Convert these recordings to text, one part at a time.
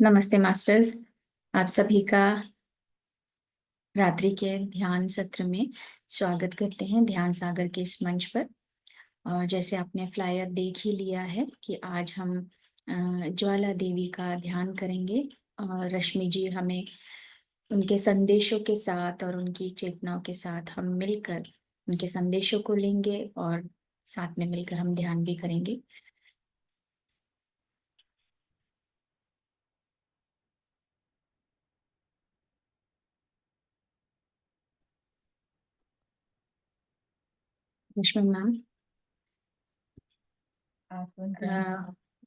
नमस्ते मास्टर्स। आप सभी का रात्रि के ध्यान सत्र में स्वागत करते हैं ध्यान सागर के इस मंच पर। और जैसे आपने फ्लायर देख ही लिया है कि आज हम ज्वाला देवी का ध्यान करेंगे। और रश्मि जी हमें उनके संदेशों के साथ और उनकी चेतनाओं के साथ हम मिलकर उनके संदेशों को लेंगे और साथ में मिलकर हम ध्यान भी करेंगे। रश्मि मैम,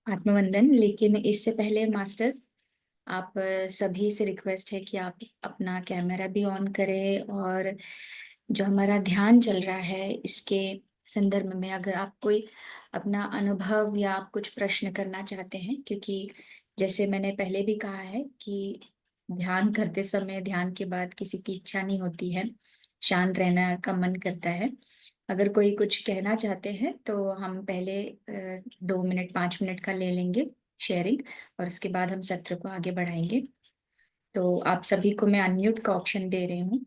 आत्मवंदन। लेकिन इससे पहले मास्टर्स, आप सभी से रिक्वेस्ट है कि आप अपना कैमरा भी ऑन करें और जो हमारा ध्यान चल रहा है इसके संदर्भ में अगर आप कोई अपना अनुभव या आप कुछ प्रश्न करना चाहते हैं, क्योंकि जैसे मैंने पहले भी कहा है कि ध्यान करते समय ध्यान के बाद किसी की इच्छा नहीं होती है, शांत रहना का मन करता है। अगर कोई कुछ कहना चाहते हैं तो हम पहले 2 मिनट 5 मिनट का ले लेंगे शेयरिंग, और उसके बाद हम सत्र को आगे बढ़ाएंगे। तो आप सभी को मैं अनम्यूट का ऑप्शन दे रही हूँ।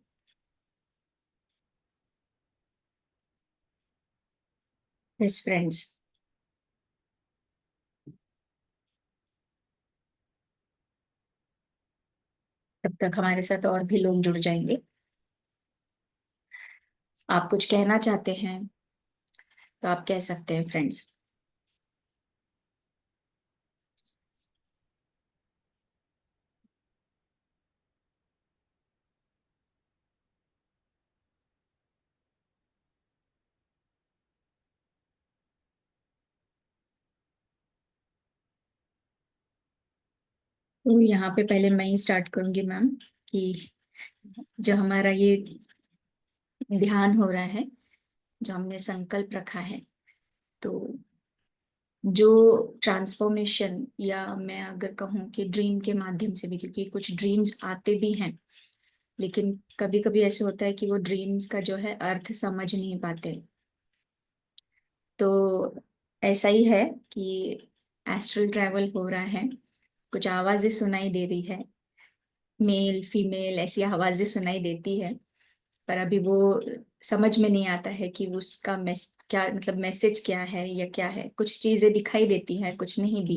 Yes friends. तब तक हमारे साथ और भी लोग जुड़ जाएंगे। आप कुछ कहना चाहते हैं तो आप कह सकते हैं फ्रेंड्स। तो यहाँ पे पहले मैं ही स्टार्ट करूंगी मैम कि जो हमारा ये ध्यान हो रहा है, जो हमने संकल्प रखा है, तो जो ट्रांसफॉर्मेशन या मैं अगर कहूँ कि ड्रीम के माध्यम से भी, क्योंकि कुछ ड्रीम्स आते भी हैं लेकिन कभी कभी ऐसे होता है कि वो ड्रीम्स का जो है अर्थ समझ नहीं पाते। तो ऐसा ही है कि एस्ट्रल ट्रैवल हो रहा है, कुछ आवाजें सुनाई दे रही है, मेल फीमेल ऐसी आवाजें सुनाई देती है, पर अभी वो समझ में नहीं आता है कि वो उसका क्या मतलब मैसेज क्या है या क्या है। कुछ चीजें दिखाई देती हैं, कुछ नहीं भी।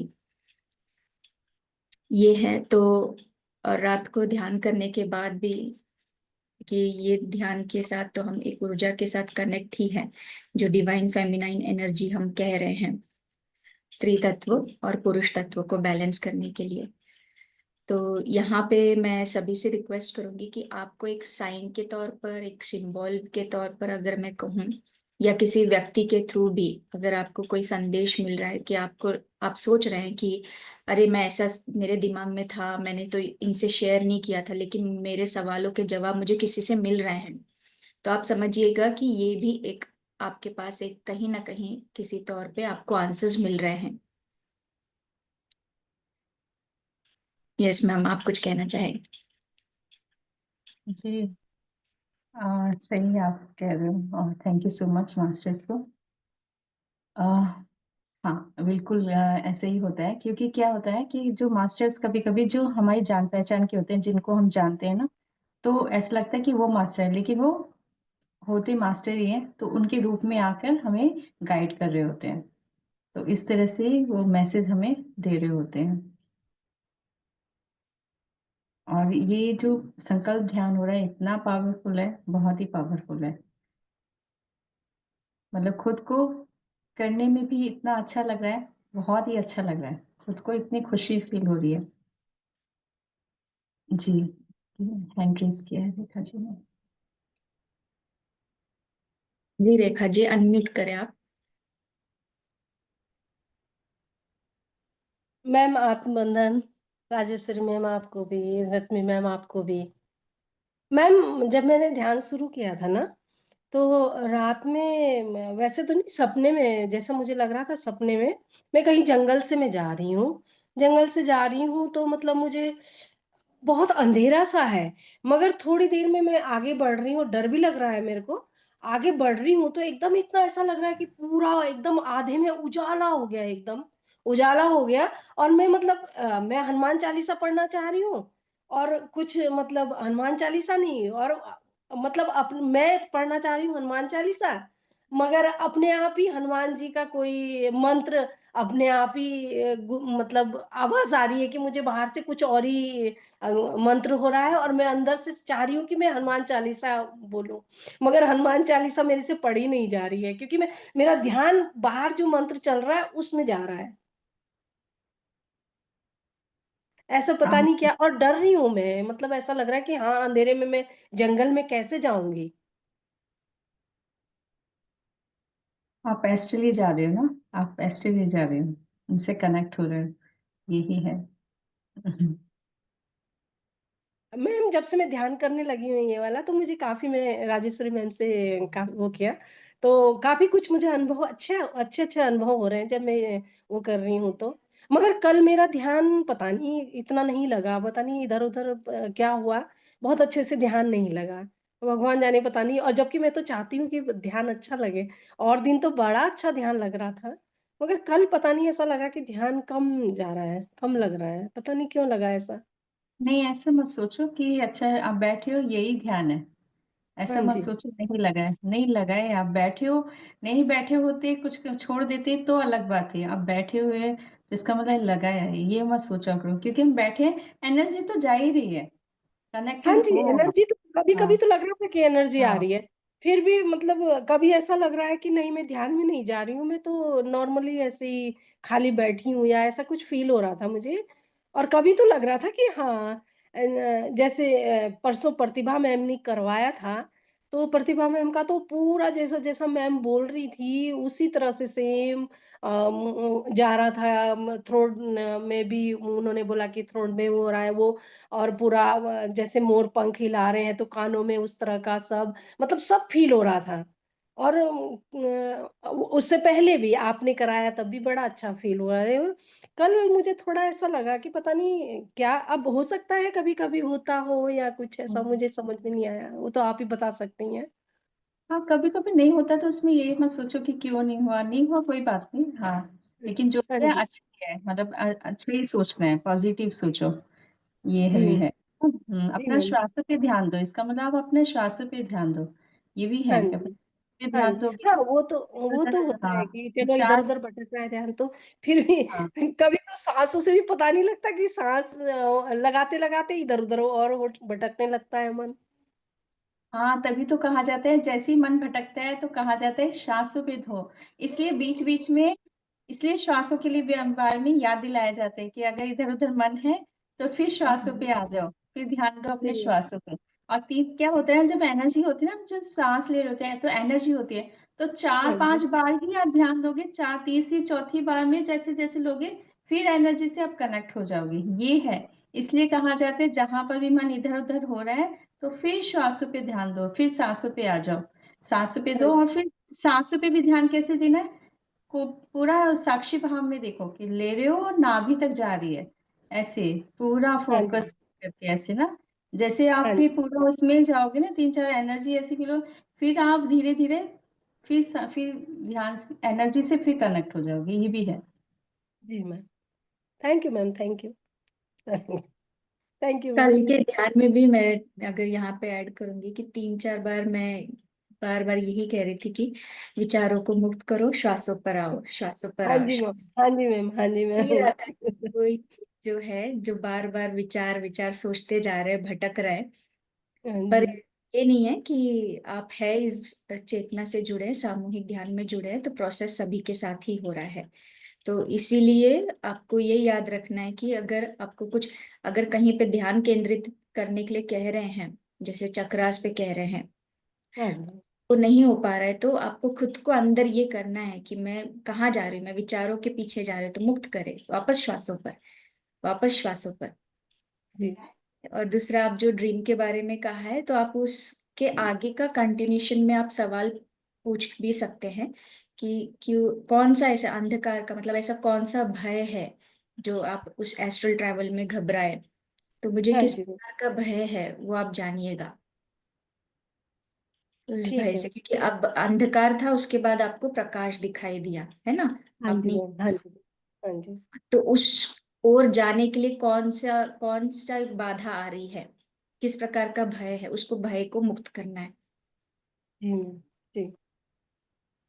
ये है तो। और रात को ध्यान करने के बाद भी कि ये ध्यान के साथ तो हम एक ऊर्जा के साथ कनेक्ट ही है, जो डिवाइन फेमिनाइन एनर्जी हम कह रहे हैं, स्त्री तत्व और पुरुष तत्व को बैलेंस करने के लिए। तो यहाँ पे मैं सभी से रिक्वेस्ट करूंगी कि आपको एक साइन के तौर पर, एक सिंबल के तौर पर अगर मैं कहूँ, या किसी व्यक्ति के थ्रू भी अगर आपको कोई संदेश मिल रहा है कि आपको आप सोच रहे हैं कि अरे मैं ऐसा मेरे दिमाग में था, मैंने तो इनसे शेयर नहीं किया था लेकिन मेरे सवालों के जवाब मुझे किसी से मिल रहे हैं, तो आप समझिएगा कि ये भी एक आपके पास एक कहीं ना कहीं किसी तौर पे आपको आंसर्स मिल रहे हैं। यस मैम, आप कुछ कहना चाहें? जी। सही आप कह रहे हो और thank you so much masters को। आ, हाँ बिल्कुल, ऐसे ही होता है क्योंकि क्या होता है कि जो मास्टर्स कभी कभी जो हमारी जान पहचान के होते हैं, जिनको हम जानते हैं ना, तो ऐसा लगता है कि वो मास्टर है लेकिन वो होते मास्टर ही हैं, तो उनके रूप में आकर हमें गाइड कर रहे होते हैं। तो इस तरह से वो मैसेज हमें दे रहे होते हैं। और ये जो संकल्प ध्यान हो रहा है इतना पावरफुल है, बहुत ही पावरफुल है। मतलब खुद को करने में भी इतना अच्छा लग रहा है, बहुत ही अच्छा लग रहा है, खुद को इतनी खुशी फील हो रही है। जी। हैंड रेज किया है रेखा जी ने। जी रेखा जी, अनम्यूट करें आप। मैम आत्मबंधन, राजेश्वरी मैम आपको भी, रश्मि मैम आपको भी। मैम जब मैंने ध्यान शुरू किया था ना, तो रात में वैसे तो नहीं, सपने में जैसा मुझे लग रहा था, सपने में मैं कहीं जंगल से मैं जा रही हूँ। जंगल से जा रही हूँ तो मतलब मुझे बहुत अंधेरा सा है, मगर थोड़ी देर में मैं आगे बढ़ रही हूँ, डर भी लग रहा है मेरे को। आगे बढ़ रही हूँ तो एकदम इतना ऐसा लग रहा है कि पूरा एकदम आधे में उजाला हो गया, एकदम उजाला हो गया। और मैं मतलब मैं हनुमान चालीसा पढ़ना चाह रही हूँ, और कुछ मतलब हनुमान चालीसा नहीं, और मतलब मैं पढ़ना चाह रही हूँ हनुमान चालीसा, मगर अपने आप ही हनुमान जी का कोई मंत्र अपने आप ही मतलब आवाज आ रही है कि मुझे बाहर से कुछ और ही मंत्र हो रहा है, और मैं अंदर से चाह रही हूँ कि मैं हनुमान चालीसा बोलूं, मगर हनुमान चालीसा मेरे से पढ़ी नहीं जा रही है, क्योंकि मेरा ध्यान बाहर जो मंत्र चल रहा है उसमें जा रहा है। ऐसा पता नहीं क्या, और डर रही हूं मैं, मतलब ऐसा लग रहा है कि हाँ अंधेरे में मैं जंगल में कैसे जाऊंगी। आप एस्ट्रली जा रहे हो ना, आप एस्ट्रली जा रहे हो, उनसे कनेक्ट हो रहे हो, यही है। मैम जब से मैं ध्यान करने लगी हूँ ये वाला, तो मुझे काफी, मैं राजेश्वरी मैम से वो किया, तो काफी कुछ मुझे अनुभव, अच्छे अनुभव हो रहे हैं जब मैं वो कर रही हूँ तो। मगर कल मेरा ध्यान पता नहीं इतना नहीं लगा, पता नहीं इधर उधर क्या हुआ, बहुत अच्छे से ध्यान नहीं लगा, भगवान जाने पता नहीं। और जबकि मैं तो चाहती हूँ कि ध्यान अच्छा लगे, और दिन तो बड़ा अच्छा ध्यान लग रहा था, मगर कल पता नहीं ऐसा लगा कि ध्यान कम जा रहा है, कम लग रहा है, पता नहीं क्यों लगा ऐसा। नहीं, ऐसा मत सोचो कि अच्छा आप बैठे हो यही ध्यान है, ऐसा हाँ मत जी। सोचो नहीं लगा है, नहीं लगा है। आप बैठे हो, नहीं बैठे होते कुछ छोड़ देते तो अलग बात है, आप बैठे हुए जिसका मतलब लगा है, ये मत सोचा करो, क्योंकि हम बैठे हैं, एनर्जी तो जा ही रही है, हाँ कनेक्टेड जी, हो आप। एनर्जी तो कभी कभी हाँ तो लग रहा था कि एनर्जी आ हाँ रही है, फिर भी मतलब कभी ऐसा लग रहा है कि नहीं मैं ध्यान में नहीं जा रही हूँ, मैं तो नॉर्मली ऐसे ही खाली बैठी हूँ, या ऐसा कुछ फील हो रहा था मुझे। और कभी तो लग रहा था कि हाँ जैसे परसों प्रतिभा मैम ने करवाया था, तो प्रतिभा मैम का तो पूरा जैसा जैसा मैम बोल रही थी उसी तरह से सेम जा रहा था। थ्रोट में भी उन्होंने बोला कि थ्रोट में वो हो रहा है वो, और पूरा जैसे मोर पंख हिला रहे हैं तो कानों में उस तरह का सब, मतलब सब फील हो रहा था। और उससे पहले भी आपने कराया तब भी बड़ा अच्छा फील हुआ है। कल मुझे थोड़ा ऐसा लगा कि पता नहीं क्या, अब हो सकता है कभी कभी होता हो या कुछ ऐसा, हम्म। मुझे समझ में नहीं आया, वो तो आप ही बता सकती हैं। हाँ, कभी कभी नहीं होता तो उसमें ये मत सोचो कि क्यों नहीं हुआ, नहीं हुआ कोई बात नहीं। हाँ, लेकिन जो हाँ है जी। अच्छा है, मतलब अच्छा ही सोचना है, पॉजिटिव सोचो, ये जी। भी है। जी अपना मैम। श्वास पे ध्यान दो, इसका मतलब आप अपने श्वास पे ध्यान दो, ये भी हाँ है, अपने जी। पे हाँ ध्यान जी। दोगे। हाँ वो तो होता हाँ, है कि चलो इधर चार। उधर भटक रहा है ध्यान तो, फिर भी हाँ कभी तो सांसों से भी पता नहीं लगता कि सांस लगाते लगाते इधर उधर और वो भटकने लगता है मन। हाँ, तभी तो कहा जाता है जैसे ही मन भटकता है तो कहा जाता है श्वासों पे धो, इसलिए बीच बीच में, इसलिए श्वासों के लिए भी बार में याद दिलाया जाता है कि अगर इधर उधर मन है तो फिर श्वासों पे आ जाओ, फिर ध्यान दो अपने जी। श्वासों पे। और तीन क्या होता है, जब एनर्जी होती है ना, जब सांस ले रहे होते हैं तो एनर्जी होती है, तो चार हाँ पांच जी। बार ही आप ध्यान दोगे, चार तीसरी चौथी बार में जैसे जैसे लोगे फिर एनर्जी से आप कनेक्ट हो जाओगे, ये है। इसलिए कहा जाता है जहां पर भी मन इधर उधर हो रहा है तो फिर श्वासों पे ध्यान दो, फिर सांसों पे आ जाओ, सांसों पे हाँ दो, जी। और फिर सांसों पे भी ध्यान कैसे देना है, को पूरा साक्षी भाव में देखो कि ले रहे हो और नाभि तक जा रही है, ऐसे पूरा हाँ जी। फोकस करके, ऐसे ना, जैसे आप हाँ जी। फिर पूरा उसमें जाओगे ना, तीन चार एनर्जी ऐसी फील हो, फिर आप धीरे धीरे फिर फिर ध्यान एनर्जी से फिर कनेक्ट हो जाओगे, ये भी है। जी ma'am. Thank you ma'am, thank you. Thank you कल मैम। के ध्यान में भी मैं अगर यहाँ पे ऐड करूंगी कि 3-4 बार मैं बार बार यही कह रही थी कि विचारों को मुक्त करो, श्वासों पर आओ, श्वासों पर हाँ आओ। जी मैम, हाँ जी मैम, हाँ जी ये मैम। रहा था कि कोई जो है जो बार बार विचार विचार सोचते जा रहे हैं, भटक रहे हैं, हाँ पर जी। ये नहीं है कि आप है इस चेतना से जुड़े हैं, सामूहिक ध्यान में जुड़े हैं, तो प्रोसेस सभी के साथ ही हो रहा है। तो इसीलिए आपको ये याद रखना है कि अगर आपको कुछ, अगर कहीं पे ध्यान केंद्रित करने के लिए कह रहे हैं, जैसे चक्रास पे कह रहे हैं, हाँ जी। वो नहीं हो पा रहा है, तो आपको खुद को अंदर ये करना है कि मैं कहाँ जा रही हूँ, मैं विचारों के पीछे जा रही हूँ, तो मुक्त करे, वापस श्वासों पर, वापस श्वासों पर। जी। और दूसरा, आप जो ड्रीम के बारे में कहा है, तो आप उसके आगे का कंटिन्यूशन में आप सवाल पूछ भी सकते हैं कि क्यों, कौन सा ऐसा अंधकार का मतलब ऐसा कौन सा भय है जो आप उस एस्ट्रल ट्रैवल में घबराए, तो मुझे हाँ किस जी। प्रकार का भय है वो आप जानिएगा उस ठीक भय है। से, क्योंकि अब अंधकार था, उसके बाद आपको प्रकाश दिखाई दिया है ना, हाँ जी अपनी। मैम, हाँ जी। हाँ जी। तो उस ओर जाने के लिए कौन सा बाधा आ रही है, किस प्रकार का भय है, उसको भय को मुक्त करना है। जी मैम। जी।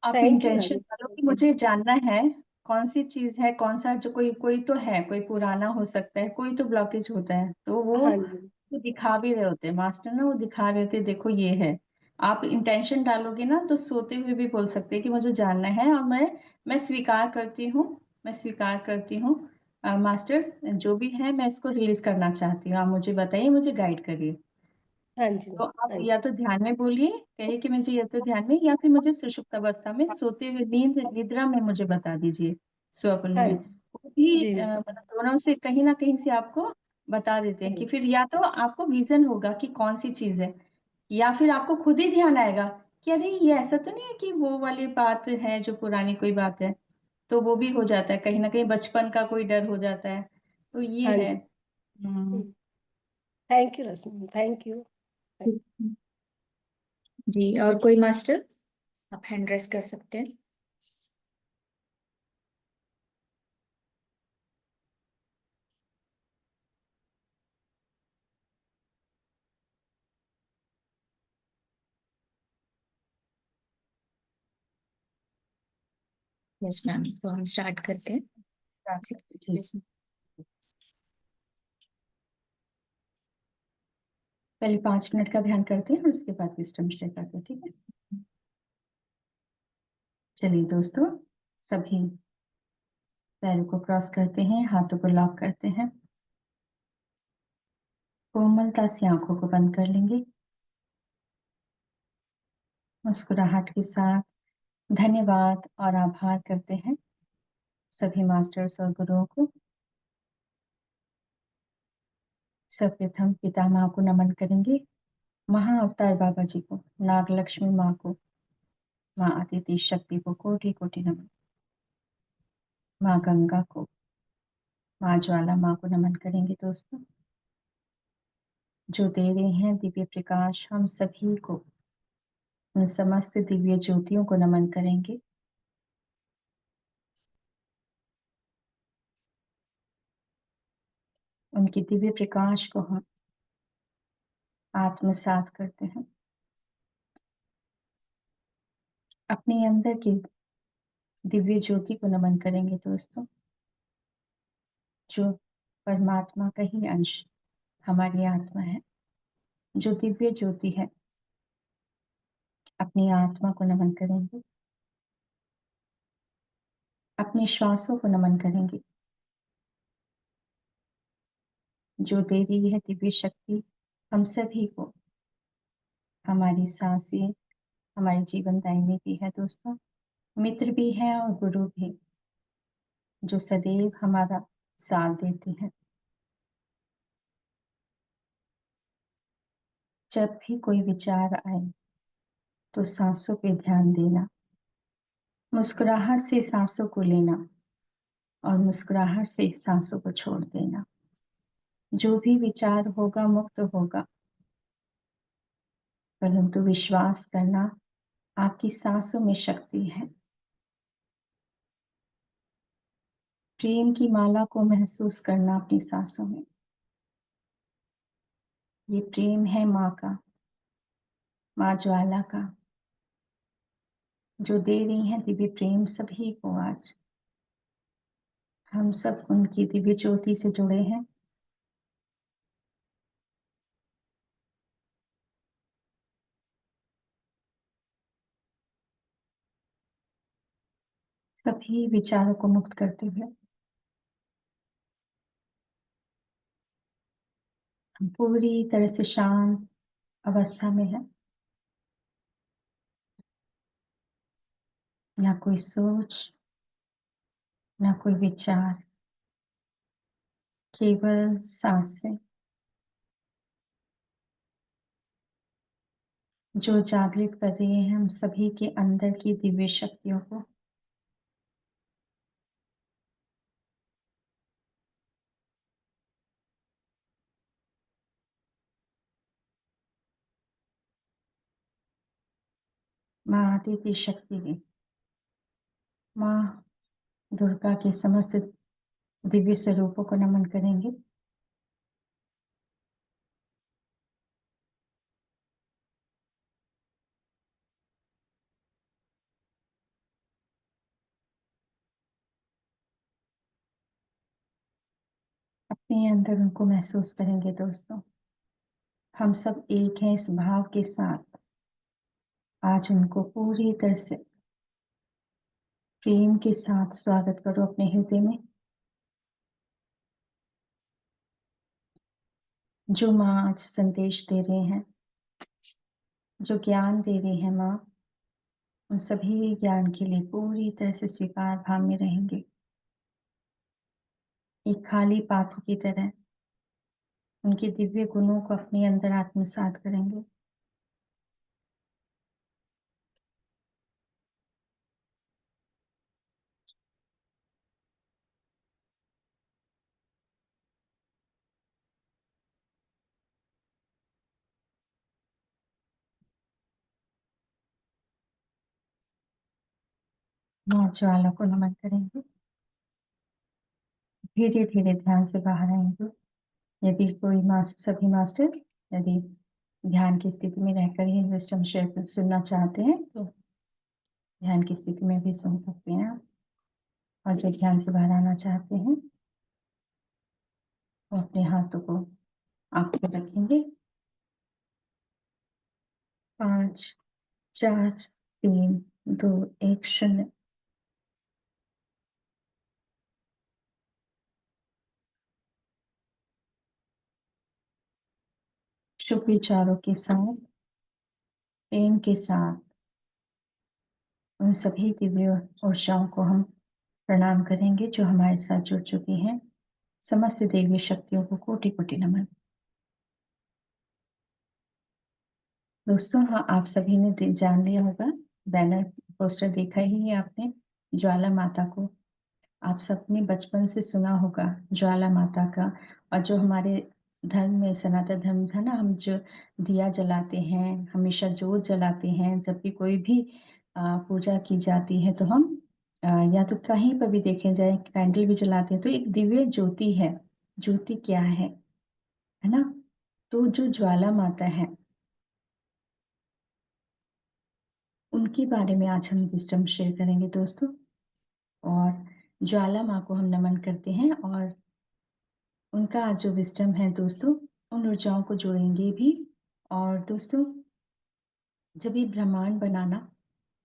आप थैंक यू इंटेंशन राजेश डालो कि मैम। मुझे जानना है कौन सी चीज है, कौन सा जो कोई कोई तो है, कोई पुराना हो सकता है, कोई तो ब्लॉकेज होता है, तो हाँ जी। वो दिखा भी रहे होते हैं मास्टर ना, वो दिखा रहे होते हैं, देखो ये है। आप इंटेंशन डालोगे ना तो सोते हुए भी बोल सकते हैं कि मुझे जानना है, और मैं स्वीकार करती हूँ, मैं स्वीकार करती हूँ मास्टर्स, जो भी है मैं इसको रिलीज करना चाहती हूँ, आप मुझे बताइए, मुझे गाइड करिए। हाँ जी तो मैम। आप हाँ जी। या तो ध्यान में बोलिए, कहिए कि मुझे या तो ध्यान में, या फिर मुझे सुषुप्त अवस्था में सोते हुए नींद निद्रा में मुझे बता दीजिए, स्वप्न हाँ में। जी। वो भी जी मैम। मतलब दोनों से कहीं ना कहीं से आपको बता देते हैं, कि हाँ फिर या तो आपको विजन होगा कि कौन सी चीज है, या फिर आपको खुद ही ध्यान आएगा कि अरे ये ऐसा तो नहीं है कि वो वाली बात है जो पुरानी कोई बात है। तो वो भी हो जाता है, कहीं ना कहीं बचपन का कोई डर हो जाता है, तो ये हाँ है। जी। Thank you Rashmi ma'am, thank you. जी, और कोई मास्टर, आप हैंड रेस कर सकते हैं। यस मैम, तो हम स्टार्ट करते हैं। जी, पहले 5 मिनट का ध्यान करते हैं और उसके बाद विस्डम शेयर करते हैं, ठीक है। चलिए दोस्तों, सभी पैरों को क्रॉस करते हैं, हाथों को लॉक करते हैं, कोमलता से आंखों को बंद कर लेंगे, मुस्कुराहट के साथ धन्यवाद और आभार करते हैं सभी मास्टर्स और गुरुओं को। सर्वप्रथम पितामह को नमन करेंगे, महाअवतार बाबा जी को, नागलक्ष्मी माँ को, माँ अदिति शक्ति को कोटि कोटि नमन, माँ गंगा को, माँ ज्वाला माँ को नमन करेंगे दोस्तों, जो दे रहे हैं दिव्य प्रकाश हम सभी को। उन समस्त दिव्य ज्योतियों को नमन करेंगे। उनके दिव्य प्रकाश को हम आत्मसात करते हैं, अपने अंदर की दिव्य ज्योति को नमन करेंगे दोस्तों, जो परमात्मा का ही अंश हमारी आत्मा है, जो दिव्य ज्योति है। अपनी आत्मा को नमन करेंगे, अपने श्वासों को नमन करेंगे, जो दे रही है दिव्य शक्ति हम सभी को। हमारी सांसें हमारी जीवनदायिनी भी है दोस्तों, मित्र भी है और गुरु भी, जो सदैव हमारा साथ देती है। जब भी कोई विचार आए तो सांसों पे ध्यान देना, मुस्कुराहट से सांसों को लेना और मुस्कुराहट से सांसों को छोड़ देना। जो भी विचार होगा मुक्त होगा, परंतु विश्वास करना आपकी सांसों में शक्ति है। प्रेम की माला को महसूस करना अपनी सांसों में। ये प्रेम है माँ का, माँ ज्वाला का, जो दे रही हैं दिव्य प्रेम सभी को। आज हम सब उनकी दिव्य ज्योति से जुड़े हैं। सभी विचारों को मुक्त करते हुए हम पूरी तरह से शांत अवस्था में है। ना कोई सोच, ना कोई विचार, केवल सांसें जो जागृत कर रही हैं हम सभी के अंदर की दिव्य शक्तियों को। माँ आदित्य शक्ति की, माँ दुर्गा के समस्त दिव्य स्वरूपों को नमन करेंगे। अपने अंदर उनको महसूस करेंगे दोस्तों। हम सब एक हैं इस भाव के साथ आज उनको पूरी तरह से प्रेम के साथ स्वागत करो अपने हृदय में। जो माँ आज संदेश दे रहे हैं, जो ज्ञान दे रही है माँ, उन सभी ज्ञान के लिए पूरी तरह से स्वीकार भाव में रहेंगे। एक खाली पात्र की तरह उनके दिव्य गुणों को अपने अंदर आत्मसात करेंगे। माँ ज्वाला को नमन करेंगे। धीरे धीरे ध्यान से बाहर आएंगे। यदि कोई सभी मास्टर यदि ध्यान की स्थिति में रहकर ही विजडम शेयर सुनना चाहते हैं तो ध्यान की स्थिति में भी सुन सकते हैं आप। और जो ध्यान से बाहर आना चाहते हैं वो अपने हाथों को आप पे रखेंगे। 5 4 3 2 1 0। शुभ विचारों के साथ, प्रेम के साथ उन सभी दिव्य ऊर्जाओं को हम प्रणाम करेंगे जो हमारे साथ जुड़ चुकी हैं। समस्त देवी शक्तियों को कोटि कोटि नमन। दोस्तों, हाँ, आप सभी ने जान लिया होगा, बैनर पोस्टर देखा ही है आपने, ज्वाला माता को। आप सबने बचपन से सुना होगा ज्वाला माता का। और जो हमारे धर्म में सनातन धर्म था ना, हम जो दिया जलाते हैं, हमेशा जोत जलाते हैं, जब भी कोई भी पूजा की जाती है तो हम या तो कहीं पर भी देखे जाए कैंडल भी जलाते हैं तो एक दिव्य ज्योति है। ज्योति क्या है ना? तो जो ज्वाला माता है उनके बारे में आज हम विजडम शेयर करेंगे दोस्तों। और ज्वाला माँ को हम नमन करते हैं और उनका आज जो विजडम है दोस्तों, उन ऊर्जाओं को जोड़ेंगे भी। और दोस्तों, जब ये ब्रह्मांड बनाना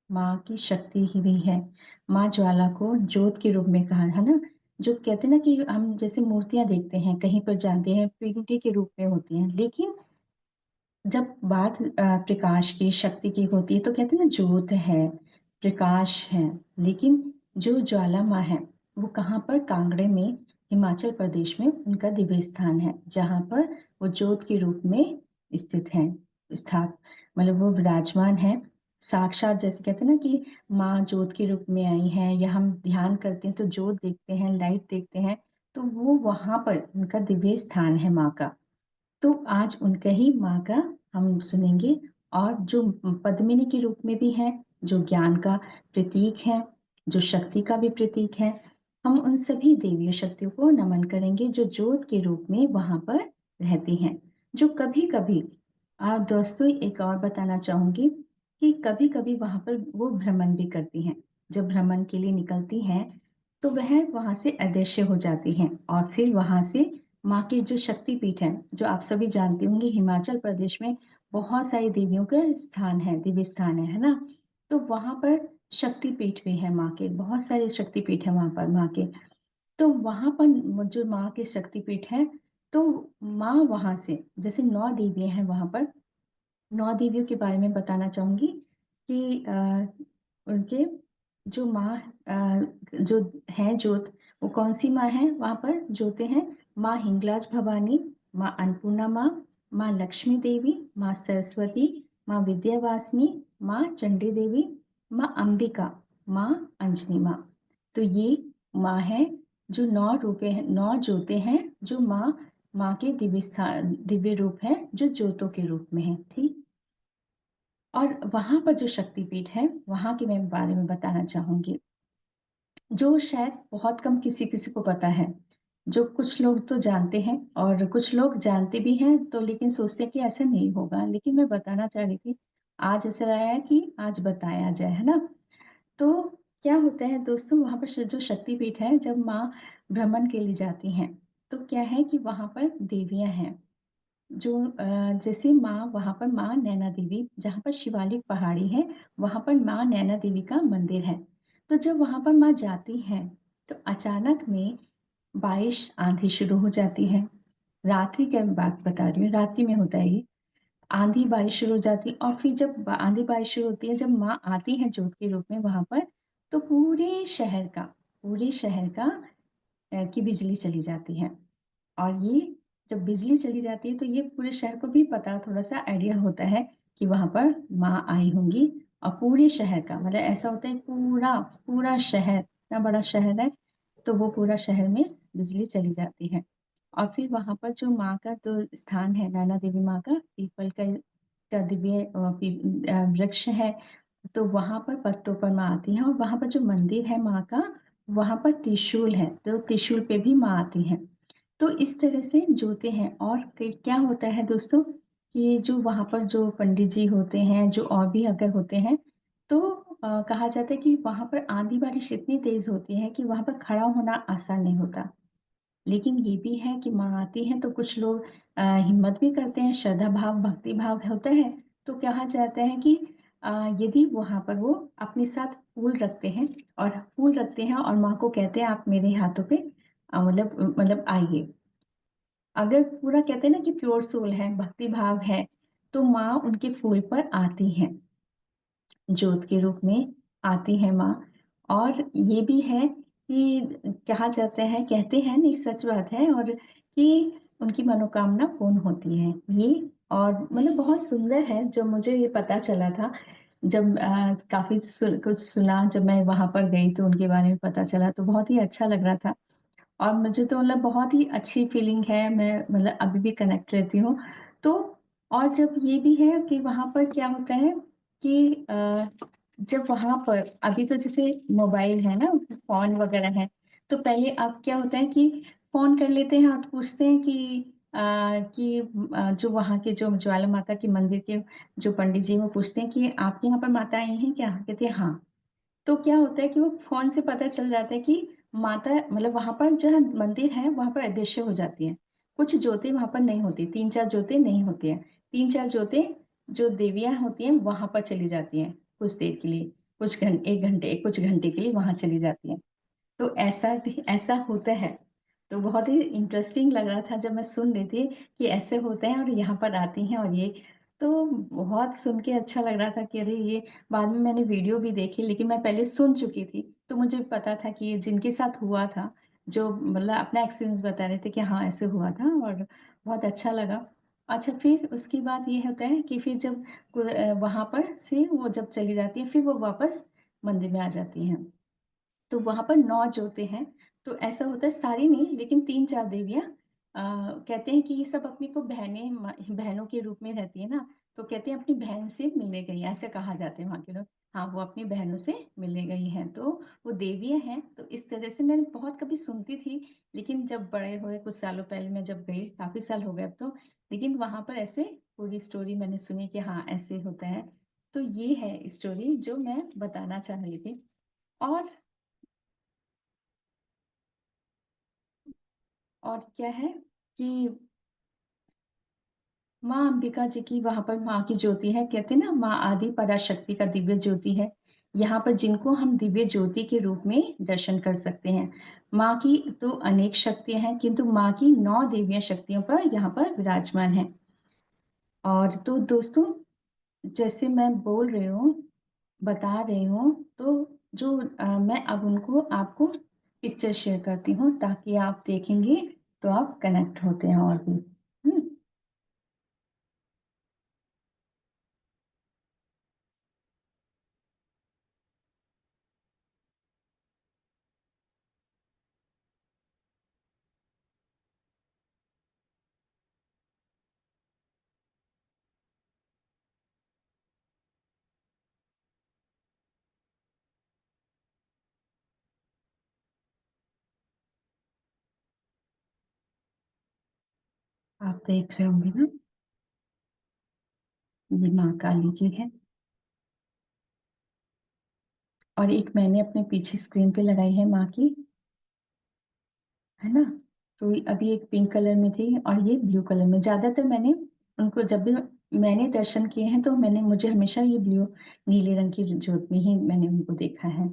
माँ की शक्ति ही भी है। माँ ज्वाला को ज्योत के रूप में कहा है ना। जो कहते हैं ना कि हम जैसे मूर्तियां देखते हैं कहीं पर जानते हैं पिंडी के रूप में होती हैं, लेकिन जब बात प्रकाश की शक्ति की होती है तो कहते हैं ना ज्योत है, प्रकाश है। लेकिन जो ज्वाला माँ है वो कहाँ पर? कांगड़े में, हिमाचल प्रदेश में उनका दिव्य स्थान है, जहाँ पर वो ज्योत के रूप में स्थित है, स्थाप मतलब वो विराजमान है साक्षात। जैसे कहते हैं ना कि माँ ज्योत के रूप में आई है, या हम ध्यान करते हैं तो ज्योत देखते हैं, लाइट देखते हैं, तो वो वहाँ पर उनका दिव्य स्थान है माँ का। तो आज उनका ही माँ का हम सुनेंगे। और जो पद्मिनी के रूप में भी है, जो ज्ञान का प्रतीक है, जो शक्ति का भी प्रतीक है, हम उन सभी देवी शक्तियों को नमन करेंगे जो ज्योत के रूप में वहां पर रहती हैं। जो कभी कभी दोस्तों एक और बताना चाहूंगी कि कभी कभी वहां पर वो भ्रमण भी करती हैं। जब भ्रमण के लिए निकलती हैं तो वह वहां से अदृश्य हो जाती हैं और फिर वहां से माँ की जो शक्तिपीठ है, जो आप सभी जानते होंगे, हिमाचल प्रदेश में बहुत सारी देवियों का स्थान है, दिव्य स्थान है ना। तो वहां पर शक्तिपीठ भी है माँ के, बहुत सारे शक्तिपीठ है वहां पर माँ के। तो वहां पर जो माँ के शक्तिपीठ है, तो माँ वहां से जैसे 9 देवियां हैं वहां पर। 9 देवियों के बारे में बताना चाहूंगी कि उनके जो माँ जो है ज्योत, वो कौन सी माँ है वहां पर ज्योते हैं? माँ हिंगलाज भवानी, माँ अन्नपूर्णा माँ, माँ लक्ष्मी देवी, माँ सरस्वती, माँ विद्यावासिनी, माँ चंडी देवी, माँ अंबिका, माँ अंजनी माँ। तो ये माँ है जो 9 रूपे हैं, 9 ज्योते हैं, जो माँ के दिव्य स्थान, दिव्य रूप है, जो ज्योतों के रूप में है। ठीक। और वहां पर जो शक्तिपीठ है वहां के मैं बारे में बताना चाहूंगी। जो शायद बहुत कम किसी किसी को पता है। जो कुछ लोग तो जानते हैं और कुछ लोग जानते भी हैं तो लेकिन सोचते हैं कि ऐसा नहीं होगा, लेकिन मैं बताना चाह रही थी आज ऐसा लगा है कि आज बताया जाए, है ना। तो क्या होता है दोस्तों, वहाँ पर जो शक्तिपीठ है, जब माँ भ्रमण के लिए जाती हैं तो क्या है कि वहाँ पर देवियाँ हैं जो जैसे माँ, वहाँ पर माँ नैना देवी, जहाँ पर शिवालिक पहाड़ी है वहाँ पर माँ नैना देवी का मंदिर है। तो जब वहाँ पर माँ जाती हैं तो अचानक में बारिश आंधी शुरू हो जाती है। रात्रि की बात बता रही हूँ, रात्रि में होता है ये। आंधी बारिश शुरू हो जाती है और फिर जब आंधी बारिश शुरू होती है, जब माँ आती है जोत के रूप में वहां पर, तो पूरे शहर का की बिजली चली जाती है। और ये जब बिजली चली जाती है तो ये पूरे शहर को भी पता, थोड़ा सा आइडिया होता है कि वहां पर माँ आई होंगी। और पूरे शहर का मतलब ऐसा होता है, पूरा पूरा शहर, इतना बड़ा शहर है तो वो पूरा शहर में बिजली चली जाती है। और फिर वहां पर जो माँ का जो स्थान है, नैना देवी माँ का, पीपल का दिव्य वृक्ष है। तो वहां पर पत्तों पर माँ आती है और वहां पर जो मंदिर है माँ का, वहां पर त्रिशूल है तो त्रिशूल पे भी माँ आती है। तो इस तरह से जोते हैं। और क्या होता है दोस्तों कि जो वहां पर जो पंडित जी होते हैं, जो और भी अगर होते हैं, तो कहा जाता है कि वहां पर आंधी बारिश इतनी तेज होती है कि वहां पर खड़ा होना आसान नहीं होता। लेकिन ये भी है कि माँ आती है तो कुछ लोग हिम्मत भी करते हैं, श्रद्धा भाव भक्ति भाव होता है। तो कहा जाता है कि यदि वहां पर वो अपने साथ फूल रखते हैं, और माँ को कहते हैं आप मेरे हाथों पे मतलब आइए। अगर पूरा कहते हैं ना कि प्योर सोल है, भक्ति भाव है, तो माँ उनके फूल पर आती हैं, जोत के रूप में आती है माँ। और ये भी है कि कहा जाता है, कहते हैं, नहीं सच बात है, और कि उनकी मनोकामना पूर्ण होती है ये। और मतलब बहुत सुंदर है, जो मुझे ये पता चला था जब काफी कुछ सुना, जब मैं वहां पर गई तो उनके बारे में पता चला तो बहुत ही अच्छा लग रहा था। और मुझे तो मतलब बहुत ही अच्छी फीलिंग है, मैं मतलब अभी भी कनेक्ट रहती हूँ। तो और जब ये भी है कि वहां पर क्या होता है कि जब वहां पर अभी तो जैसे मोबाइल है ना, फोन वगैरह है, तो पहले अब क्या होता है कि फोन कर लेते हैं और पूछते हैं कि जो वहाँ के जो ज्वाला माता के मंदिर के जो पंडित जी, वो पूछते हैं कि आपके यहाँ पर माता आई हैं क्या, कहते हैं हाँ। तो क्या होता है कि वो फोन से पता चल जाता है कि माता मतलब वहां पर जो है मंदिर है वहां पर अदृश्य हो जाती है। कुछ ज्योति वहां पर नहीं होती, तीन चार ज्योति नहीं होती हैं। तीन चार ज्योति जो देवियां होती हैं वहां पर चली जाती हैं कुछ देर के लिए, कुछ घंटे, एक घंटे, कुछ घंटे के लिए वहां चली जाती हैं। तो ऐसा भी ऐसा होता है। तो बहुत ही इंटरेस्टिंग लग रहा था जब मैं सुन रही थी कि ऐसे होते हैं और यहाँ पर आती हैं और ये। तो बहुत सुन के अच्छा लग रहा था कि अरे ये, बाद में मैंने वीडियो भी देखी लेकिन मैं पहले सुन चुकी थी तो मुझे पता था कि ये जिनके साथ हुआ था, जो मतलब अपना एक्सपीरियंस बता रहे थे कि हाँ ऐसे हुआ था, और बहुत अच्छा लगा। अच्छा, फिर उसकी बात ये होता है कि फिर जब वहां पर से वो जब चली जाती है फिर वो वापस मंदिर में आ जाती हैं। तो वहां पर 9 जोते हैं। तो ऐसा होता है, सारी नहीं लेकिन तीन चार देवियां कहते हैं कि ये सब अपनी को बहनों के रूप में रहती है ना। तो कहते हैं अपनी बहन से मिलने गई हैं, ऐसे कहा जाते हैं वहां के लोग। हाँ, वो अपनी बहनों से मिलने गई हैं तो वो देवियां हैं। तो इस तरह से मैंने बहुत कभी सुनती थी, लेकिन जब बड़े हुए कुछ सालों पहले मैं जब गई, काफी साल हो गए अब तो, लेकिन वहां पर ऐसे पूरी स्टोरी मैंने सुनी कि हाँ ऐसे होता है। तो ये है स्टोरी जो मैं बताना चाह रही थी। और और क्या है कि माँ अंबिका जी की वहां पर माँ की ज्योति है, कहते हैं ना माँ आदि पराशक्ति का दिव्य ज्योति है यहाँ पर, जिनको हम दिव्य ज्योति के रूप में दर्शन कर सकते हैं। माँ की तो अनेक शक्तियां हैं किंतु माँ की 9 देवियां शक्तियों पर यहाँ पर विराजमान है। और तो दोस्तों, जैसे मैं बोल रही हूँ, बता रही हूँ, तो जो मैं अब उनको आपको पिक्चर शेयर करती हूँ ताकि आप देखेंगे तो आप कनेक्ट होते हैं और भी। हम्म। आप देख रहे होंगे ना, ये माँ काली की है। और एक मैंने अपने पीछे स्क्रीन पे लगाई है माँ की, है ना। तो अभी एक पिंक कलर में थी और ये ब्लू कलर में। ज्यादातर मैंने उनको जब भी मैंने दर्शन किए हैं तो मुझे हमेशा ये ब्लू नीले रंग की ज्योत में ही मैंने उनको देखा है।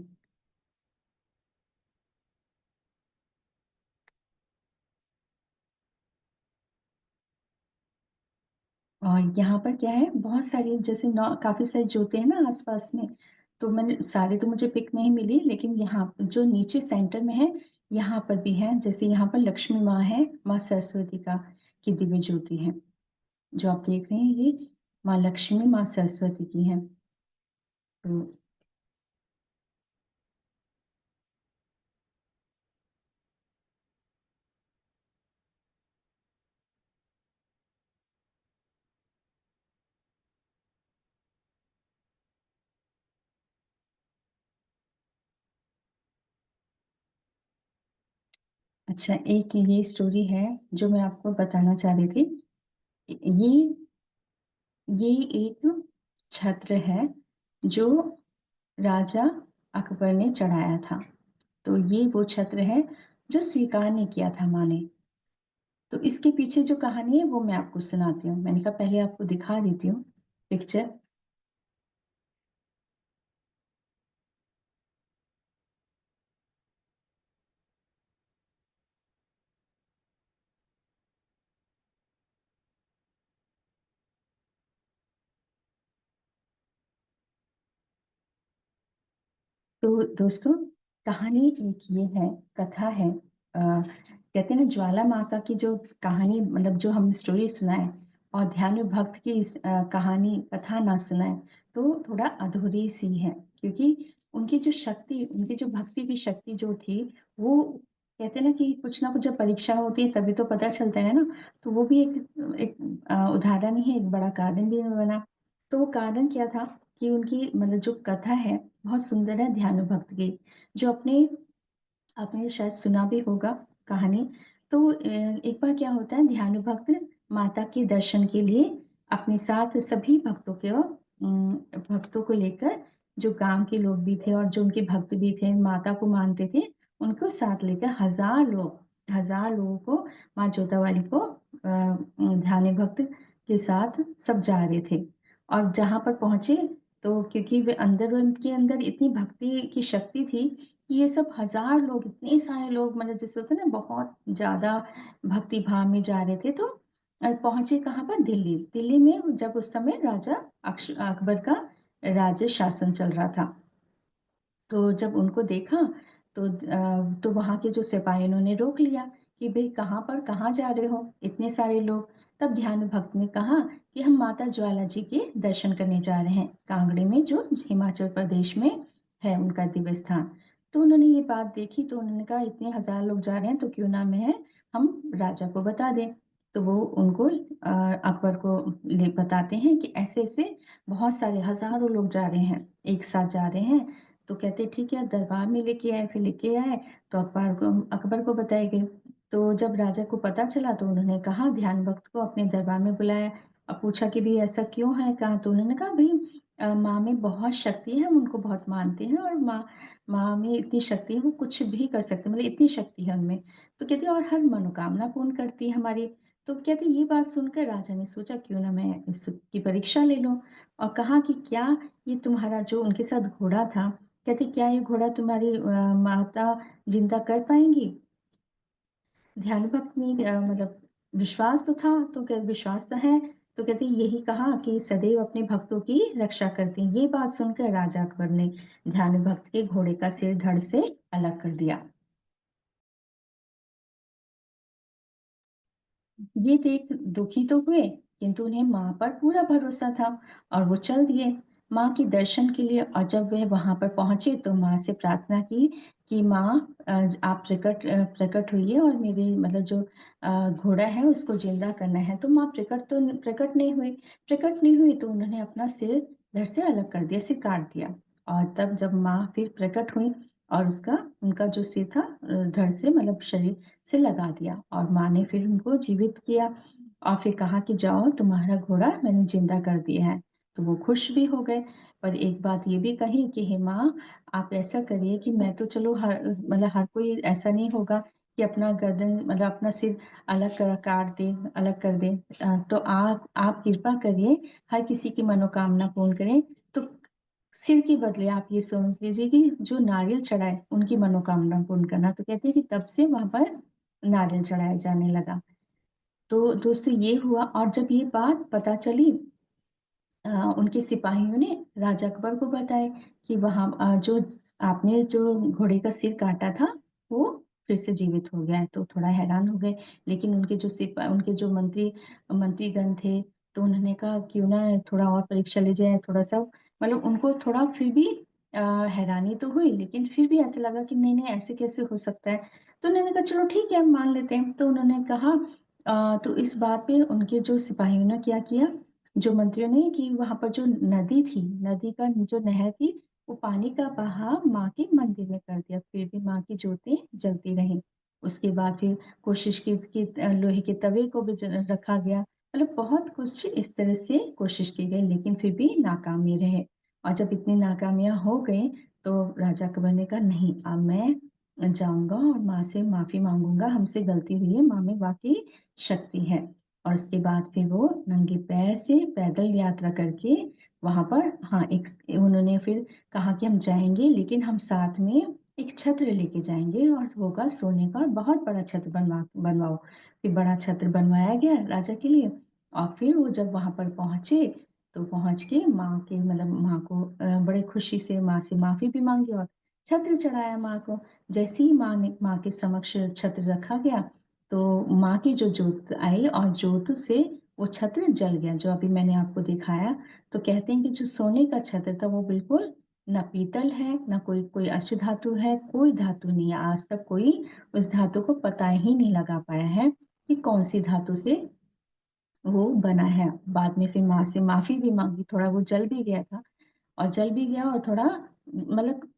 और यहाँ पर क्या है, बहुत सारी जैसे काफी सारी ज्योति है ना आसपास में। तो मैंने सारे तो मुझे पिक नहीं मिली, लेकिन यहाँ जो नीचे सेंटर में है यहाँ पर भी है। जैसे यहाँ पर लक्ष्मी माँ है, माँ सरस्वती का की दिव्य ज्योति है। जो आप देख रहे हैं ये माँ लक्ष्मी माँ सरस्वती की है। तो अच्छा, एक ये स्टोरी है जो मैं आपको बताना चाह रही थी। ये ये एक छत्र है जो राजा अकबर ने चढ़ाया था। तो ये वो छत्र है जो स्वीकार नहीं किया था माँ ने। तो इसके पीछे जो कहानी है वो मैं आपको सुनाती हूँ। मैंने कहा पहले आपको दिखा देती हूँ पिक्चर। तो दोस्तों, कहानी एक ये है, कथा है। कहते हैं ना, ज्वाला माता की जो कहानी, मतलब जो हम स्टोरी सुनाए और ध्यान भक्त की कहानी कथा ना सुनाए तो थोड़ा अधूरी सी है। क्योंकि उनकी जो शक्ति, उनकी जो भक्ति की शक्ति जो थी, वो कहते हैं ना कुछ जब परीक्षा होती है तभी तो पता चलता है ना। तो वो भी एक उदाहरण ही है, एक बड़ा कारण भी बना। तो वो कारण क्या था कि उनकी मतलब जो कथा है बहुत सुंदर है ध्यान भक्त की। जो अपने आपने शायद सुना भी होगा कहानी। तो एक बार क्या होता है, ध्यान भक्त माता के दर्शन के लिए अपने साथ सभी भक्तों को लेकर, जो गांव के लोग भी थे और जो उनके भक्त भी थे, माता को मानते थे, उनको साथ लेकर हजार लोगों को, माँ जोतावाली को ध्यान भक्त के साथ सब जा रहे थे। और जहां पर पहुंचे तो क्योंकि वे अंदर, उनके अंदर इतनी भक्ति की शक्ति थी कि ये सब हजार लोग, इतने सारे लोग, मतलब जैसे होता है ना बहुत ज्यादा भक्ति भाव में जा रहे थे। तो पहुंचे कहाँ पर, दिल्ली। दिल्ली में जब उस समय राजा अकबर का राज्य शासन चल रहा था। तो जब उनको देखा तो वहां के जो सिपाहियों ने रोक लिया कि भाई कहाँ जा रहे हो इतने सारे लोग। तब ध्यान भक्त ने कहा कि हम माता ज्वाला जी के दर्शन करने जा रहे हैं, कांगड़ी में, जो हिमाचल प्रदेश में है उनका दिव्य स्थान। तो उन्होंने ये बात देखी तो उन्होंने कहा इतने हजार लोग जा रहे हैं तो क्यों ना मैं हम राजा को बता दें। तो वो उनको अकबर को ले बताते हैं कि ऐसे ऐसे बहुत सारे हजारों लोग जा रहे हैं, एक साथ जा रहे हैं। तो कहते ठीक है, दरबार में लेके आए। फिर लेके आए तो अकबर को बताए गए। तो जब राजा को पता चला तो उन्होंने कहा, ध्यान भक्त को अपने दरबार में बुलाया और पूछा कि भाई ऐसा क्यों है। कहा तो उन्होंने कहा भाई माँ में बहुत शक्ति है, हम उनको बहुत मानते हैं और माँ माँ में इतनी शक्ति है, वो कुछ भी कर सकते हैं, मतलब इतनी शक्ति है उनमें। तो कहते और हर मनोकामना पूर्ण करती है हमारी। तो कहते ये बात सुनकर राजा ने सोचा क्यों ना मैं इसकी परीक्षा ले लूं। और कहा कि क्या ये तुम्हारा जो उनके साथ घोड़ा था, कहते क्या ये घोड़ा तुम्हारी माता जिंदा कर पाएंगी। ध्यान भक्त ने मतलब विश्वास तो था, तो क्या विश्वास तो है। तो कहते यही कहा कि सदैव अपने भक्तों की रक्षा करती हैं। ये बात सुनकर राजा अकबर ने ध्यान भक्त के घोड़े का सिर धड़ से अलग कर दिया। ये देख दुखी तो हुए, किंतु उन्हें माँ पर पूरा भरोसा था और वो चल दिए माँ के दर्शन के लिए। और जब वह वहां पर पहुंचे तो माँ से प्रार्थना की कि माँ आप प्रकट हुई है और मेरे मतलब जो घोड़ा है उसको जिंदा करना है। तो माँ प्रकट नहीं हुई तो उन्होंने अपना सिर धड़ से अलग कर दिया, सिर काट दिया। और तब जब माँ फिर प्रकट हुई और उनका जो सिर था धड़ से मतलब शरीर से लगा दिया और माँ ने फिर उनको जीवित किया। और फिर कहा कि जाओ तुम्हारा घोड़ा मैंने जिंदा कर दिया है। तो वो खुश भी हो गए। पर एक बात ये भी कही कि हे माँ, आप ऐसा करिए कि मैं तो चलो हर कोई ऐसा नहीं होगा कि अपना गर्दन अपना सिर काट दे, अलग कर दे। तो आप कृपा करिए, हर किसी की मनोकामना पूर्ण करें। तो सिर के बदले आप ये समझ लीजिए कि जो नारियल चढ़ाए उनकी मनोकामना पूर्ण करना। तो कहते हैं कि तब से वहां पर नारियल चढ़ाया जाने लगा। तो दोस्तों ये हुआ। और जब ये बात पता चली उनके सिपाहियों ने राजा अकबर को बताया कि वहां जो आपने जो घोड़े का सिर काटा था वो फिर से जीवित हो गया है। तो थोड़ा हैरान हो गए। लेकिन उनके जो मंत्रीगण थे, तो उन्होंने कहा क्यों ना थोड़ा और परीक्षा ले जाए, थोड़ा सा उनको थोड़ा फिर भी हैरानी तो हुई, लेकिन फिर भी ऐसे लगा कि नहीं नहीं, ऐसे कैसे हो सकता है। तो उन्होंने कहा चलो ठीक है, हम मान लेते हैं। तो उन्होंने कहा तो इस बात पे उनके जो सिपाहियों ने क्या किया, जो मंत्रियों ने, कि वहां पर जो नदी थी, नदी का जो नहर थी, वो पानी का बहाव माँ के मंदिर में कर दिया। फिर भी माँ की ज्योति जलती रही। उसके बाद फिर कोशिश की लोहे के तवे को भी रखा गया। बहुत कुछ इस तरह से कोशिश की गई, लेकिन फिर भी नाकामी रहे। और जब इतनी नाकामियां हो गई, तो राजा अकबर ने कहा नहीं, अब मैं जाऊंगा और माँ से माफी मांगूंगा, हमसे गलती हुई है, माँ में वाकई शक्ति है। और उसके बाद फिर वो नंगे पैर से पैदल यात्रा करके वहां पर, हाँ, एक उन्होंने फिर कहा कि हम जाएंगे, लेकिन हम साथ में एक छत्र लेके जाएंगे और होगा सोने का, और बहुत बड़ा छत्र बनवाओ। फिर बड़ा छत्र बनवाया गया राजा के लिए। और फिर वो जब वहां पर पहुंचे, तो पहुंच के माँ के माँ को बड़े खुशी से माँ से माफी भी मांगी और छत्र चढ़ाया माँ को। जैसे ही माँ के समक्ष छत्र रखा गया, तो माँ की जो ज्योत आई और ज्योत से वो छत्र जल गया, जो अभी मैंने आपको दिखाया। तो कहते हैं कि जो सोने का छत्र था वो बिल्कुल न पीतल है, न कोई कोई अष्ट धातु है, कोई धातु नहीं है। आज तक कोई उस धातु को पता ही नहीं लगा पाया है कि कौन सी धातु से वो बना है। बाद में फिर माँ से माफी भी मांगी, थोड़ा वो जल भी गया था, और जल भी गया, और थोड़ा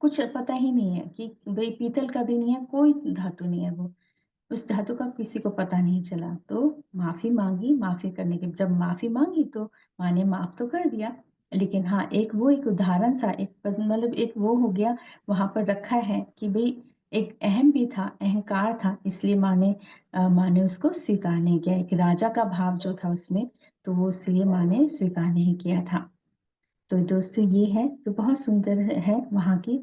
कुछ पता ही नहीं है कि भाई पीतल का भी नहीं है, कोई धातु नहीं है वो, उस धातु का किसी को पता नहीं चला। तो माफी मांगी, माफी करने के जब माफी मांगी तो माँ ने माफ तो कर दिया। लेकिन हाँ, एक उदाहरण सा, एक वो हो गया, वहां पर रखा है कि भाई एक अहम भी था, अहंकार था, इसलिए माँ ने उसको स्वीकार नहीं किया। एक राजा का भाव जो था उसमें, तो वो इसलिए माँ ने स्वीकार नहीं किया था। तो दोस्तों ये है, तो बहुत सुंदर है वहाँ की।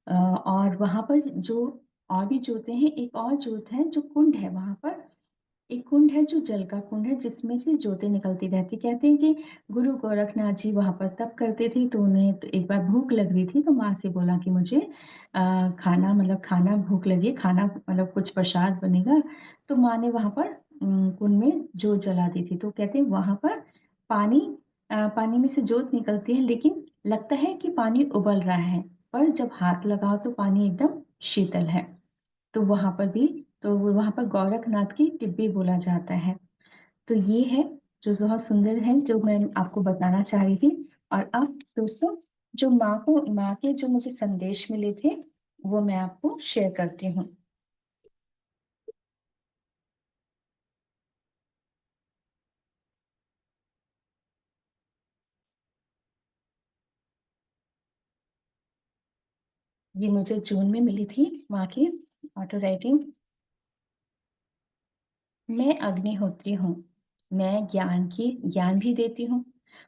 और वहाँ पर जो और भी जोतें हैं, एक और जोत है जो कुंड है वहाँ पर। एक कुंड है जो जल का कुंड है, जिसमें से जोतें निकलती रहती। कहते हैं कि गुरु गोरखनाथ जी वहाँ पर तप करते थे, तो उन्हें तो एक बार भूख लग रही थी, तो माँ से बोला कि मुझे खाना खाना भूख लगी, खाना कुछ प्रसाद बनेगा। तो माँ ने वहाँ पर कुंड में जोत जला दी थी। तो कहते हैं वहाँ पर पानी पानी में से जोत निकलती है, लेकिन लगता है कि पानी उबल रहा है, पर जब हाथ लगाओ तो पानी एकदम शीतल है। तो वहां पर भी, तो वहां पर गोरखनाथ की टिब्बी बोला जाता है। तो ये है जो बहुत सुंदर है, जो मैं आपको बताना चाह रही थी। और अब दोस्तों, जो माँ के जो मुझे संदेश मिले थे, वो मैं आपको शेयर करती हूँ। ये मुझे जून में मिली थी, माँ की ऑटो राइटिंग। मैं अग्निहोत्री हूँ, मैं ज्ञान भी देती हूँ,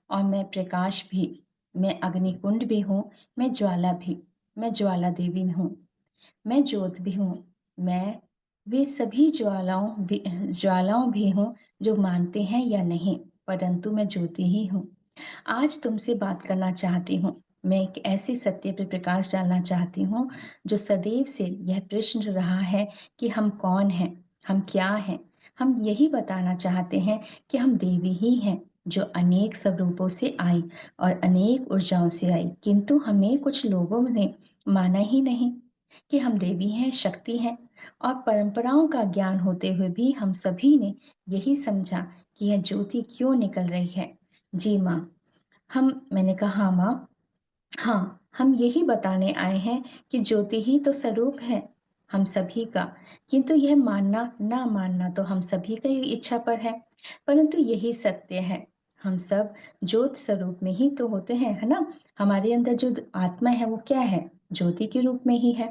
और मैं प्रकाश भी। मैं अग्निकुंड भी हूँ, मैं ज्वाला भी। मैं ज्वाला देवी हूँ, मैं ज्योत भी हूँ। मैं वे सभी ज्वालाओं भी हूँ, जो मानते हैं या नहीं, परंतु मैं ज्योति ही हूँ। आज तुमसे बात करना चाहती हूँ। मैं एक ऐसे सत्य पर प्रकाश डालना चाहती हूँ, जो सदैव से यह प्रश्न रहा है कि हम कौन हैं, हम क्या हैं। हम यही बताना चाहते हैं कि हम देवी ही हैं, जो अनेक स्वरूपों से आई और अनेक ऊर्जाओं से आई, किंतु हमें कुछ लोगों ने माना ही नहीं कि हम देवी हैं, शक्ति हैं। और परंपराओं का ज्ञान होते हुए भी हम सभी ने यही समझा कि यह ज्योति क्यों निकल रही है। जी माँ, मैंने कहा हाँ माँ, हाँ, हम यही बताने आए हैं कि ज्योति ही तो स्वरूप है हम सभी का, किंतु यह मानना ना मानना तो हम सभी की इच्छा पर है। परंतु यही सत्य है, हम सब ज्योत स्वरूप में ही तो होते हैं, है ना। हमारे अंदर जो आत्मा है वो क्या है, ज्योति के रूप में ही है।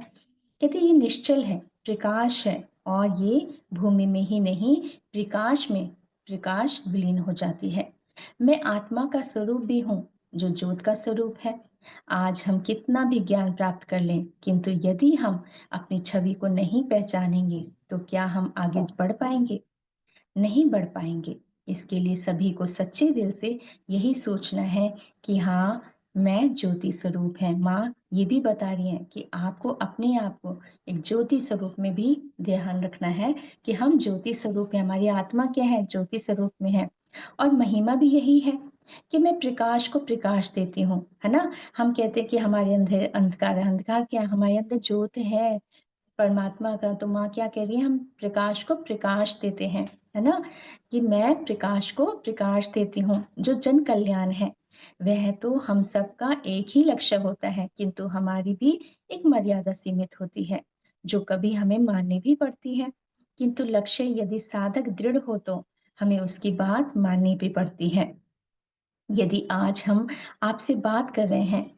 कहते ये निश्चल है, प्रकाश है, और ये भूमि में ही नहीं प्रकाश में प्रकाश विलीन हो जाती है। मैं आत्मा का स्वरूप भी हूँ, जो ज्योत का स्वरूप है। आज हम कितना भी ज्ञान प्राप्त कर लें, किंतु यदि हम अपनी छवि को नहीं पहचानेंगे तो क्या हम आगे बढ़ पाएंगे? नहीं बढ़ पाएंगे। इसके लिए सभी को सच्चे दिल से यही सोचना है कि हाँ, मैं ज्योति स्वरूप है। माँ ये भी बता रही हैं कि आपको अपने आप को एक ज्योति स्वरूप में भी ध्यान रखना है कि हम ज्योति स्वरूप है, हमारी आत्मा क्या है, ज्योति स्वरूप में है। और महिमा भी यही है कि मैं प्रकाश को प्रकाश देती हूँ, है ना। हम कहते हैं कि हमारे अंदर अंधकार है, अंधकार क्या, हमारे अंदर ज्योत है परमात्मा का। तो माँ क्या कह रही है, हम प्रकाश को प्रकाश देते हैं, है ना। कि मैं प्रकाश को प्रकाश देती हूँ, जो जन कल्याण है। वह तो हम सबका एक ही लक्ष्य होता है, किंतु हमारी भी एक मर्यादा सीमित होती है, जो कभी हमें माननी भी पड़ती है। किंतु लक्ष्य यदि साधक दृढ़ हो तो हमें उसकी बात माननी भी पड़ती है। यदि आज हम आपसे बात कर रहे हैं,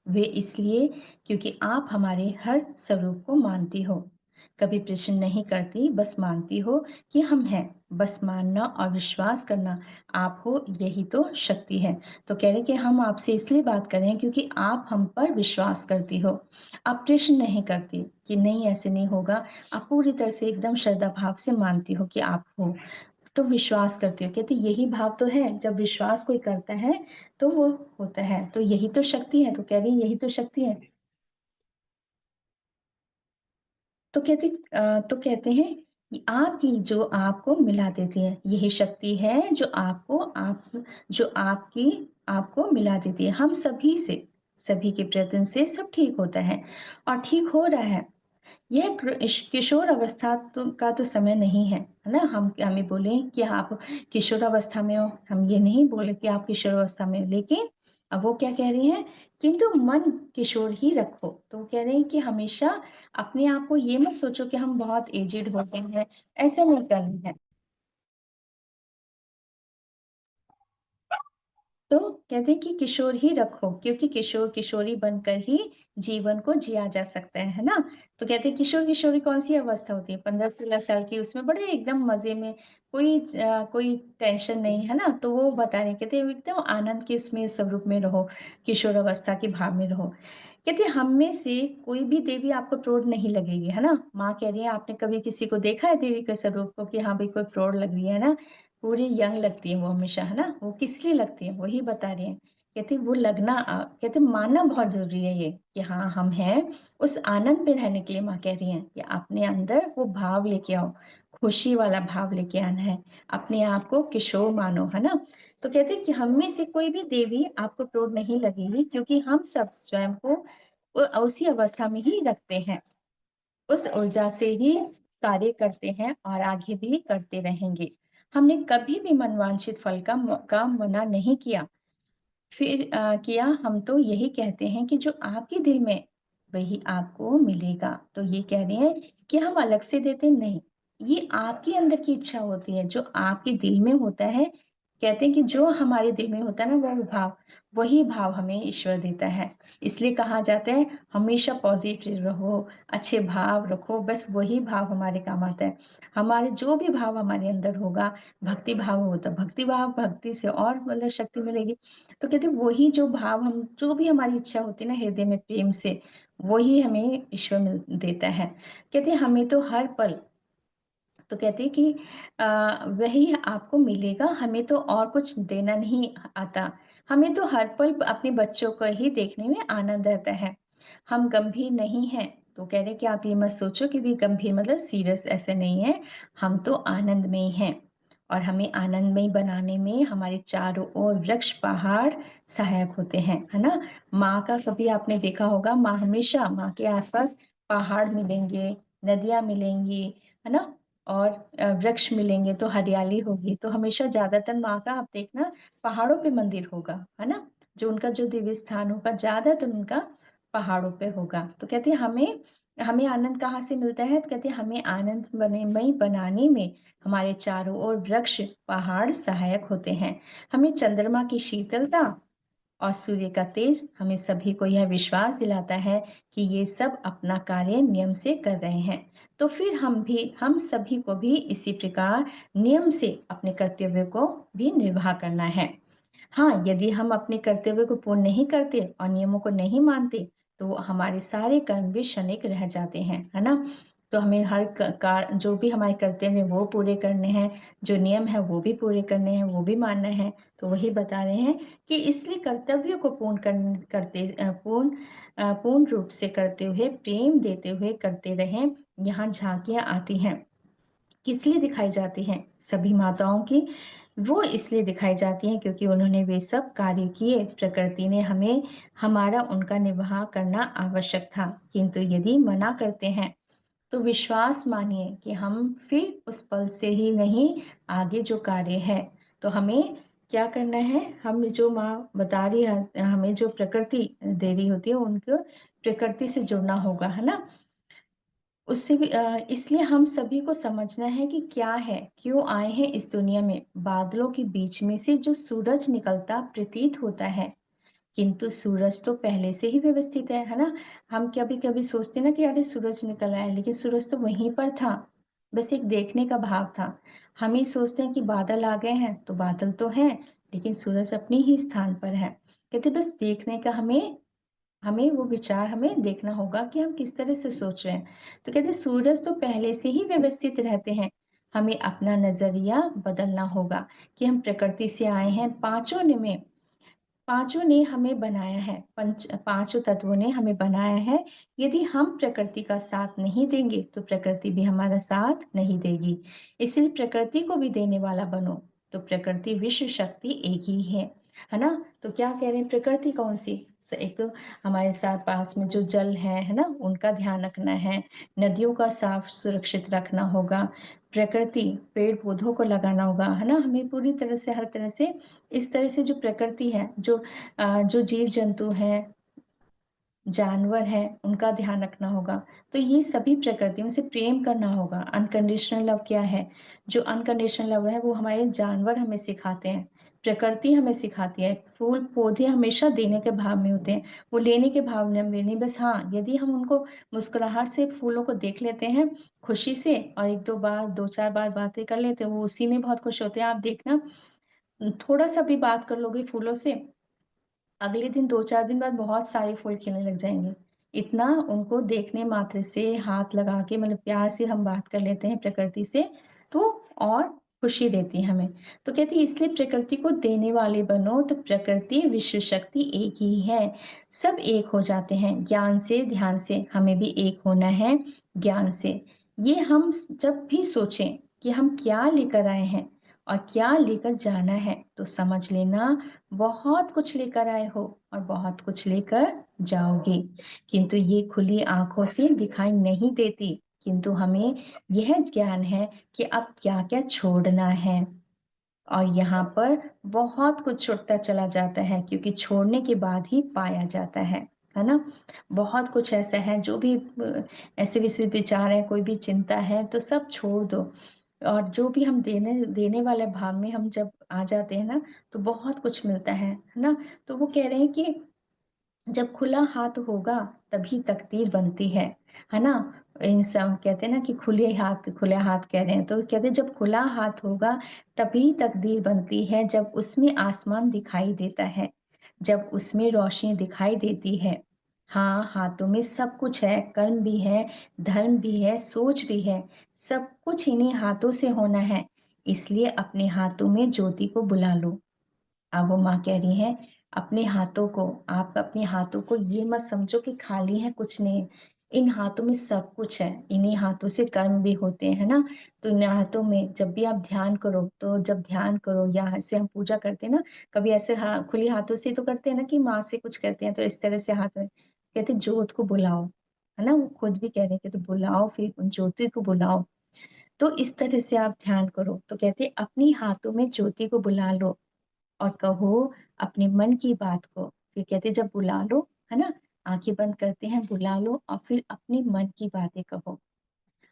वे इसलिए क्योंकि आप हमारे हर स्वरूप को मानती हो। कभी प्रश्न नहीं करती, बस मानती हो कि हम हैं। बस मानना और विश्वास करना आप हो, यही तो शक्ति है। तो कह रहे कि हम आपसे इसलिए बात कर रहे हैं क्योंकि आप हम पर विश्वास करती हो। आप प्रश्न नहीं करती कि नहीं ऐसे नहीं होगा, आप पूरी तरह से एकदम श्रद्धा भाव से मानती हो कि आप हो, तो विश्वास करती हो। कहती यही भाव तो है, जब विश्वास कोई करता है तो वो होता है। तो यही तो शक्ति है। तो कह रही यही तो शक्ति है। तो तो कहते हैं कि आपकी जो आपको मिला देती है, यही शक्ति है जो आपको मिला देती है। हम सभी से, सभी के प्रयत्न से सब ठीक होता है और ठीक हो रहा है। यह किशोर अवस्था का तो समय नहीं है ना। हम हमें बोले कि आप किशोर अवस्था में हो, हम ये नहीं बोले कि आप किशोर अवस्था में हो, लेकिन अब वो क्या कह रही हैं, किंतु मन किशोर ही रखो। तो वो कह रहे हैं कि हमेशा अपने आप को ये मत सोचो कि हम बहुत एजेड हो गए हैं, ऐसे नहीं करनी है। तो कहते हैं कि किशोर ही रखो, क्योंकि किशोर किशोरी बनकर ही जीवन को जिया जा सकता है ना। तो कहते हैं किशोर किशोरी कौन सी अवस्था होती है, 15-16 साल की, उसमें बड़े एकदम मजे में, कोई टेंशन नहीं है ना। तो वो बता रहे हैं, कहते हैं एकदम आनंद के उसमें स्वरूप में रहो, किशोर अवस्था के भाव में रहो। कहते हैं हम में से कोई भी देवी आपको प्रौढ़ नहीं लगेगी, है ना। माँ कह रही है आपने कभी किसी को देखा है देवी के स्वरूप को कि हाँ भाई कोई प्रौढ़ लग रही है ना, पूरी यंग लगती है वो हमेशा, है ना। वो किस लिए लगती है वही बता रहे हैं। कहते वो लगना कहते मानना बहुत जरूरी है ये कि हाँ हम हैं। उस आनंद में रहने के लिए माँ कह रही हैं कि अपने अंदर वो भाव लेके आओ, खुशी वाला भाव लेके आना है, अपने आप को किशोर मानो, है ना। तो कहते कि हम में से कोई भी देवी आपको प्रौढ़ नहीं लगेगी, क्योंकि हम सब स्वयं को उसी अवस्था में ही रखते हैं, उस ऊर्जा से ही कार्य करते हैं और आगे भी करते रहेंगे। हमने कभी भी मनवांछित फल का मना नहीं किया। फिर किया, हम तो यही कहते हैं कि जो आपके दिल में वही आपको मिलेगा। तो ये कह रहे हैं कि हम अलग से देते नहीं, ये आपके अंदर की इच्छा होती है, जो आपके दिल में होता है। कहते हैं कि जो हमारे दिल में होता है ना, वही भाव हमें ईश्वर देता है। इसलिए कहा जाता है हमेशा पॉजिटिव रहो, अच्छे भाव रखो, बस वही भाव हमारे काम आता है। हमारे जो भी भाव हमारे अंदर होगा, भक्ति भाव होता, भक्ति भाव, भक्ति से और मतलब शक्ति मिलेगी। तो कहते वही जो भाव, हम जो भी हमारी इच्छा होती है ना हृदय में प्रेम से, वही हमें ईश्वर मिल देता है। कहते हमें तो हर पल, तो कहते हैं कि वही आपको मिलेगा, हमें तो और कुछ देना नहीं आता। हमें तो हर पल अपने बच्चों को ही देखने में आनंद आता है। हम गंभीर नहीं हैं। तो कह रहे कि आप ये मत सोचो कि भी गंभीर मतलब सीरियस, ऐसे नहीं है। हम तो आनंद में ही हैं, और हमें आनंदमय बनाने में हमारे चारों ओर वृक्ष पहाड़ सहायक होते हैं, है ना। माँ का कभी आपने देखा होगा, माँ हमेशा, माँ के आसपास पहाड़ मिलेंगे, नदियाँ मिलेंगी, है ना, और वृक्ष मिलेंगे तो हरियाली होगी। तो हमेशा ज्यादातर माँ का आप देखना पहाड़ों पे मंदिर होगा, है ना। जो उनका जो दिव्य स्थान होगा ज्यादातर उनका पहाड़ों पे होगा। तो कहते हैं हमें हमें आनंद कहाँ से मिलता है? तो कहते हैं हमें आनंद मय बनाने में हमारे चारों ओर वृक्ष, पहाड़ सहायक होते हैं। हमें चंद्रमा की शीतलता और सूर्य का तेज हमें सभी को यह विश्वास दिलाता है कि ये सब अपना कार्य नियम से कर रहे हैं। तो फिर हम सभी को भी इसी प्रकार नियम से अपने कर्तव्य को भी निर्वाह करना है। हाँ, यदि हम अपने कर्तव्य को पूर्ण नहीं करते और नियमों को नहीं मानते, तो हमारे सारे कर्म भी क्षणिक रह जाते हैं, है ना? तो हमें हर जो भी हमारे कर्तव्य हैं वो पूरे करने हैं, जो नियम है वो भी पूरे करने हैं, वो भी मानना है। तो वही बता रहे हैं कि इसलिए कर्तव्य को पूर्ण रूप से करते हुए, प्रेम देते हुए करते रहें। यहाँ झांकियाँ आती हैं, किस लिए दिखाई जाती हैं? सभी माताओं की वो इसलिए दिखाई जाती हैं क्योंकि उन्होंने वे सब कार्य किए। प्रकृति ने हमें हमारा उनका निर्वाह करना आवश्यक था, किंतु यदि मना करते हैं तो विश्वास मानिए कि हम फिर उस पल से ही नहीं, आगे जो कार्य है तो हमें क्या करना है? हम जो माँ बता रही है, हमें जो प्रकृति दे रही होती है उनको प्रकृति से जुड़ना होगा, है ना? उससे भी इसलिए हम सभी को समझना है कि क्या है, क्यों आए हैं इस दुनिया में। बादलों के बीच में से जो सूरज निकलता प्रतीत होता है, किंतु सूरज तो पहले से ही व्यवस्थित है ना? हम कभी-कभी सोचते हैं ना कि अरे सूरज निकल आया, लेकिन सूरज तो वहीं पर था, बस एक देखने का भाव था। हम ही सोचते हैं कि बादल आ गए हैं, तो बादल तो हैं, लेकिन सूरज अपने ही स्थान पर है। कहते बस देखने का हमें वो विचार हमें देखना होगा कि हम किस तरह से सोच रहे हैं। तो कहते हैं सूरज तो पहले से ही व्यवस्थित रहते हैं, हमें अपना नजरिया बदलना होगा कि हम प्रकृति से आए हैं। पांचों ने हमें बनाया है, पांचों तत्वों ने हमें बनाया है। यदि हम प्रकृति का साथ नहीं देंगे तो प्रकृति भी हमारा साथ नहीं देगी। इसलिए प्रकृति को भी देने वाला बनो। तो प्रकृति विश्व शक्ति एक ही है ना? तो क्या कह रहे हैं? प्रकृति कौन सी? एक तो हमारे साथ पास में जो जल है ना, उनका ध्यान रखना है। नदियों का साफ सुरक्षित रखना होगा। प्रकृति, पेड़ पौधों को लगाना होगा, है ना? हमें पूरी तरह से, हर तरह से, इस तरह से जो प्रकृति है, जो जीव जंतु हैं, जानवर हैं, उनका ध्यान रखना होगा। तो ये सभी प्रकृति, उनसे प्रेम करना होगा। अनकंडीशनल लव क्या है? जो अनकंडीशनल लव है वो हमारे जानवर हमें सिखाते हैं, प्रकृति हमें सिखाती है। फूल पौधे हमेशा देने के भाव में होते हैं, वो लेने के भाव में नहीं। बस हाँ, यदि हम उनको मुस्कुराहट से फूलों को देख लेते हैं खुशी से, और एक दो बार, दो चार बार बातें कर लेते हैं, वो उसी में बहुत खुश होते हैं। आप देखना, थोड़ा सा भी बात कर लोगे फूलों से, अगले दिन, दो चार दिन बाद बहुत सारे फूल खिलने लग जाएंगे। इतना उनको देखने मात्र से, हाथ लगा के, मतलब प्यार से हम बात कर लेते हैं प्रकृति से, तो और खुशी देती है हमें। तो कहती है इसलिए प्रकृति को देने वाले बनो। तो प्रकृति विश्व शक्ति एक ही है, सब एक हो जाते हैं ज्ञान से, ध्यान से। हमें भी एक होना है ज्ञान से। ये हम जब भी सोचें कि हम क्या लेकर आए हैं और क्या लेकर जाना है, तो समझ लेना बहुत कुछ लेकर आए हो और बहुत कुछ लेकर जाओगे, किंतु ये खुली आंखों से दिखाई नहीं देती। किंतु हमें यह ज्ञान है कि अब क्या क्या छोड़ना है। और यहाँ पर बहुत कुछ छूटता चला जाता है, क्योंकि छोड़ने के बाद ही पाया जाता है ना? बहुत कुछ ऐसा है, जो भी ऐसे वैसे विचार है, कोई भी चिंता है, तो सब छोड़ दो। और जो भी हम देने देने वाले भाव में हम जब आ जाते हैं ना, तो बहुत कुछ मिलता है ना? तो वो कह रहे हैं कि जब खुला हाथ होगा तभी तकदीर बनती है ना? इंसान कहते हैं ना कि खुले हाथ कह रहे हैं, तो कहते हैं जब खुला हाथ होगा तभी तकदीर बनती है, जब उसमें आसमान दिखाई देता है, जब उसमें रोशनी दिखाई देती है। हाँ, हाथों में सब कुछ है, कर्म भी है, धर्म भी है, सोच भी है, सब कुछ इन्हीं हाथों से होना है। इसलिए अपने हाथों में ज्योति को बुला लो। अब वो माँ कह रही हैं, अपने हाथों को, आप अपने हाथों को ये मत समझो कि खाली है, कुछ नहीं। इन हाथों में सब कुछ है, इन्हीं हाथों से कर्म भी होते हैं ना? तो इन हाथों में जब भी आप ध्यान करो, तो जब ध्यान करो या ऐसे हम पूजा करते हैं ना, कभी ऐसे खुली हाथों से तो करते हैं ना कि माँ से कुछ कहते हैं, तो इस तरह से हाथ में कहते ज्योत को बुलाओ, है ना? वो खुद भी कह रहे हैं कि तो बुलाओ, फिर उन ज्योति को बुलाओ। तो इस तरह से आप ध्यान करो। तो कहते अपनी हाथों में ज्योति को बुला लो और कहो अपने मन की बात को। फिर कहते जब बुला लो, है ना? आंखें बंद करते हैं, बुला लो और फिर अपने मन की बातें कहो।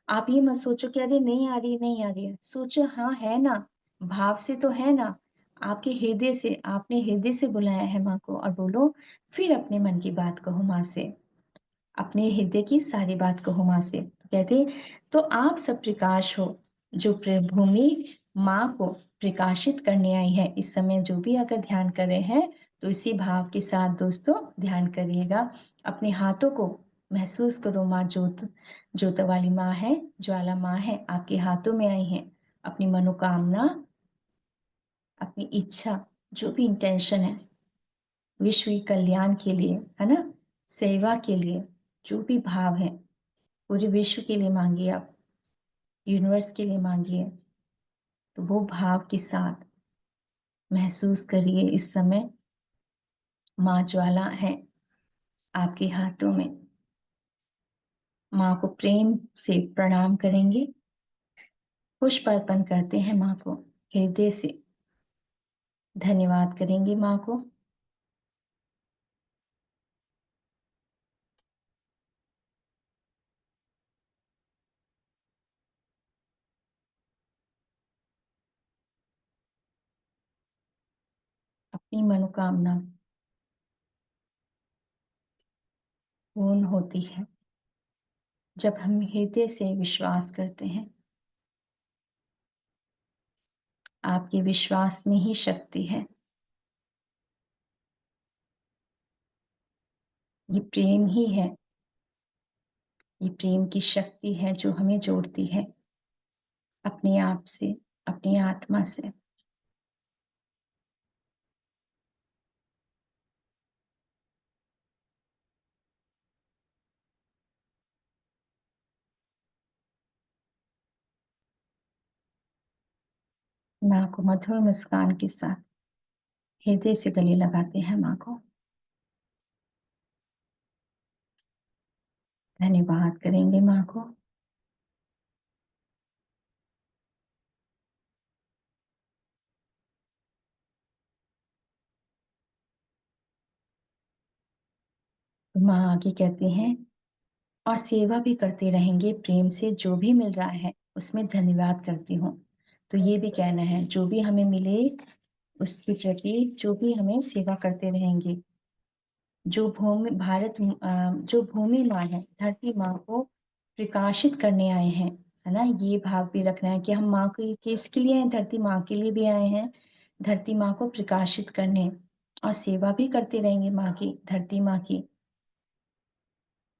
आप ये मत सोचो कि अरे नहीं आ रही, नहीं आ रही है। सोचो हाँ है ना, भाव से तो है ना, आपके हृदय से, आपने हृदय से बुलाया है माँ को, और बोलो। फिर अपने मन की बात कहो माँ से, अपने हृदय की सारी बात कहो माँ से। तो कहते तो आप सब प्रकाश हो, जो भूमि माँ को प्रकाशित करने आई है। इस समय जो भी अगर ध्यान कर रहे हैं तो इसी भाव के साथ दोस्तों ध्यान करिएगा। अपने हाथों को महसूस करो, माँ ज्योत, ज्योत वाली माँ है, ज्वाला माँ है, आपके हाथों में आई है। अपनी मनोकामना, अपनी इच्छा, जो भी इंटेंशन है विश्व के कल्याण के लिए, है ना, सेवा के लिए, जो भी भाव है पूरे विश्व के लिए मांगिए, आप यूनिवर्स के लिए मांगिए। तो वो भाव के साथ महसूस करिए इस समय माँ ज्वाला है आपके हाथों में। माँ को प्रेम से प्रणाम करेंगे, पुष्प अर्पण करते हैं माँ को, हृदय से धन्यवाद करेंगे माँ को। अपनी मनोकामना पूर्ण होती है जब हम हृदय से विश्वास करते हैं। आपके विश्वास में ही शक्ति है। ये प्रेम ही है, ये प्रेम की शक्ति है जो हमें जोड़ती है अपने आप से, अपनी आत्मा से। माँ को मधुर मुस्कान के साथ हृदय से गले लगाते हैं माँ को, धन्यवाद करेंगे माँ को। तो माँ आगे कहती हैं, और सेवा भी करते रहेंगे प्रेम से, जो भी मिल रहा है उसमें धन्यवाद करती हूँ। तो ये भी कहना है, जो भी हमें मिले उसके प्रति जो भी हमें सेवा करते रहेंगे। जो भूमि जो भूमि माँ है, धरती माँ को प्रकाशित करने आए हैं, है ना। ये भाव भी रखना है कि हम माँ को किसके लिए हैं, धरती माँ के लिए भी आए हैं, धरती माँ को प्रकाशित करने, और सेवा भी करते रहेंगे माँ की, धरती माँ की।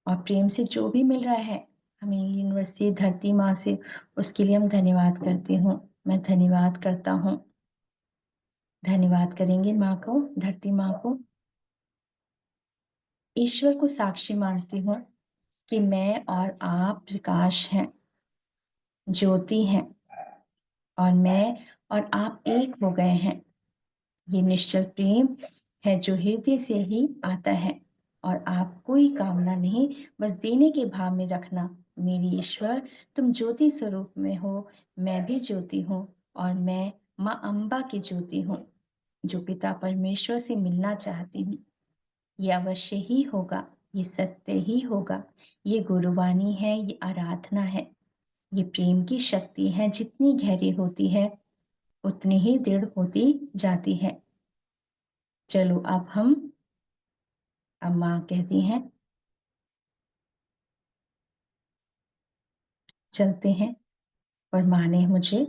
और प्रेम से जो भी मिल रहा है हमें यूनिवर्स से, धरती माँ से, उसके लिए हम धन्यवाद करती हूँ। मैं धन्यवाद करता हूँ। धन्यवाद करेंगे माँ को, धरती माँ को। ईश्वर को साक्षी मानती हूँ कि मैं और आप प्रकाश हैं, ज्योति हैं, और मैं और आप एक हो गए हैं। ये निश्चल प्रेम है जो हृदय से ही आता है, और आप कोई कामना नहीं, बस देने के भाव में रखना। मेरी ईश्वर, तुम ज्योति स्वरूप में हो, मैं भी ज्योति हूँ, और मैं माँ अम्बा की ज्योति हूँ जो पिता परमेश्वर से मिलना चाहती हूँ। ये अवश्य ही होगा, ये सत्य ही होगा। ये गुरुवाणी है, ये आराधना है, ये प्रेम की शक्ति है। जितनी गहरी होती है उतनी ही दृढ़ होती जाती है। चलो अब माँ कहती हैं चलते हैं, और माँ ने मुझे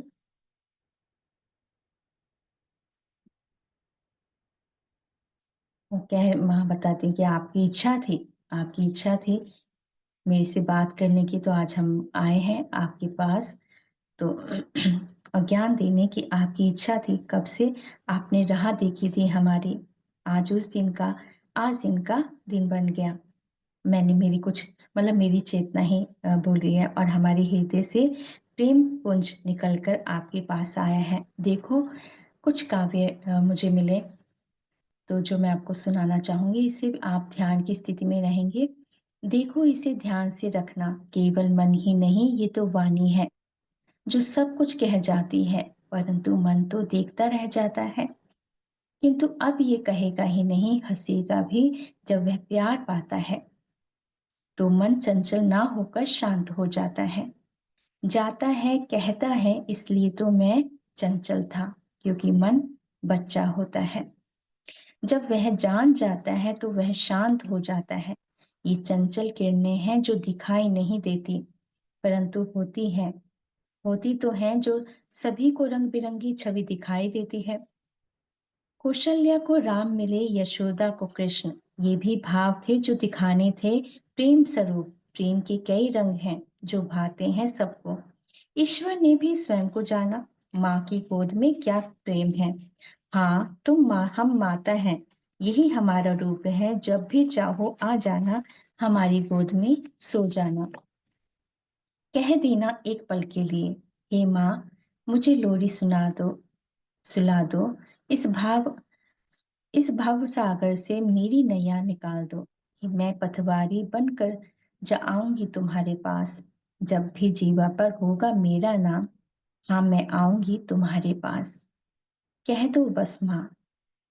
माँ बताती कि आपकी इच्छा थी, आपकी इच्छा थी मेरे से बात करने की, तो आज हम आए हैं आपके पास। तो और ज्ञान देने की आपकी इच्छा थी कब से, आपने राह देखी थी हमारी। आज उस दिन का, आज इनका दिन बन गया। मैंने मेरी कुछ मतलब मेरी चेतना ही बोल रही है, और हमारे हृदय से प्रेम पुंज निकलकर आपके पास आया है। देखो कुछ काव्य मुझे मिले, तो जो मैं आपको सुनाना चाहूंगी, इसे आप ध्यान की स्थिति में रहेंगे। देखो इसे ध्यान से रखना, केवल मन ही नहीं, ये तो वाणी है जो सब कुछ कह जाती है, परंतु मन तो देखता रह जाता है। किंतु अब ये कहेगा ही नहीं, हंसेगा भी जब वह प्यार पाता है। तो मन चंचल ना होकर शांत हो जाता है, जाता है कहता है, इसलिए तो मैं चंचल था, क्योंकि मन बच्चा होता है। जब वह जान जाता है तो वह शांत हो जाता है। ये चंचल किरणें हैं जो दिखाई नहीं देती, परंतु होती हैं। होती तो हैं जो सभी को रंग बिरंगी छवि दिखाई देती है। कौशल्या को राम मिले, यशोदा को कृष्ण, ये भी भाव थे जो दिखाने थे प्रेम स्वरूप। प्रेम के कई रंग हैं जो भाते हैं सबको। ईश्वर ने भी स्वयं को जाना, माँ की गोद में क्या प्रेम है। हाँ तुम माँ, हम माता हैं, यही हमारा रूप है। जब भी चाहो आ जाना, हमारी गोद में सो जाना। कह देना एक पल के लिए, हे माँ मुझे लोरी सुला दो। इस भाव इस भव सागर से मेरी नैया निकाल दो, कि मैं पथवारी बनकर जाऊंगी तुम्हारे पास। जब भी जीवा पर होगा मेरा नाम, हाँ मैं आऊंगी तुम्हारे पास। कह दो बस माँ,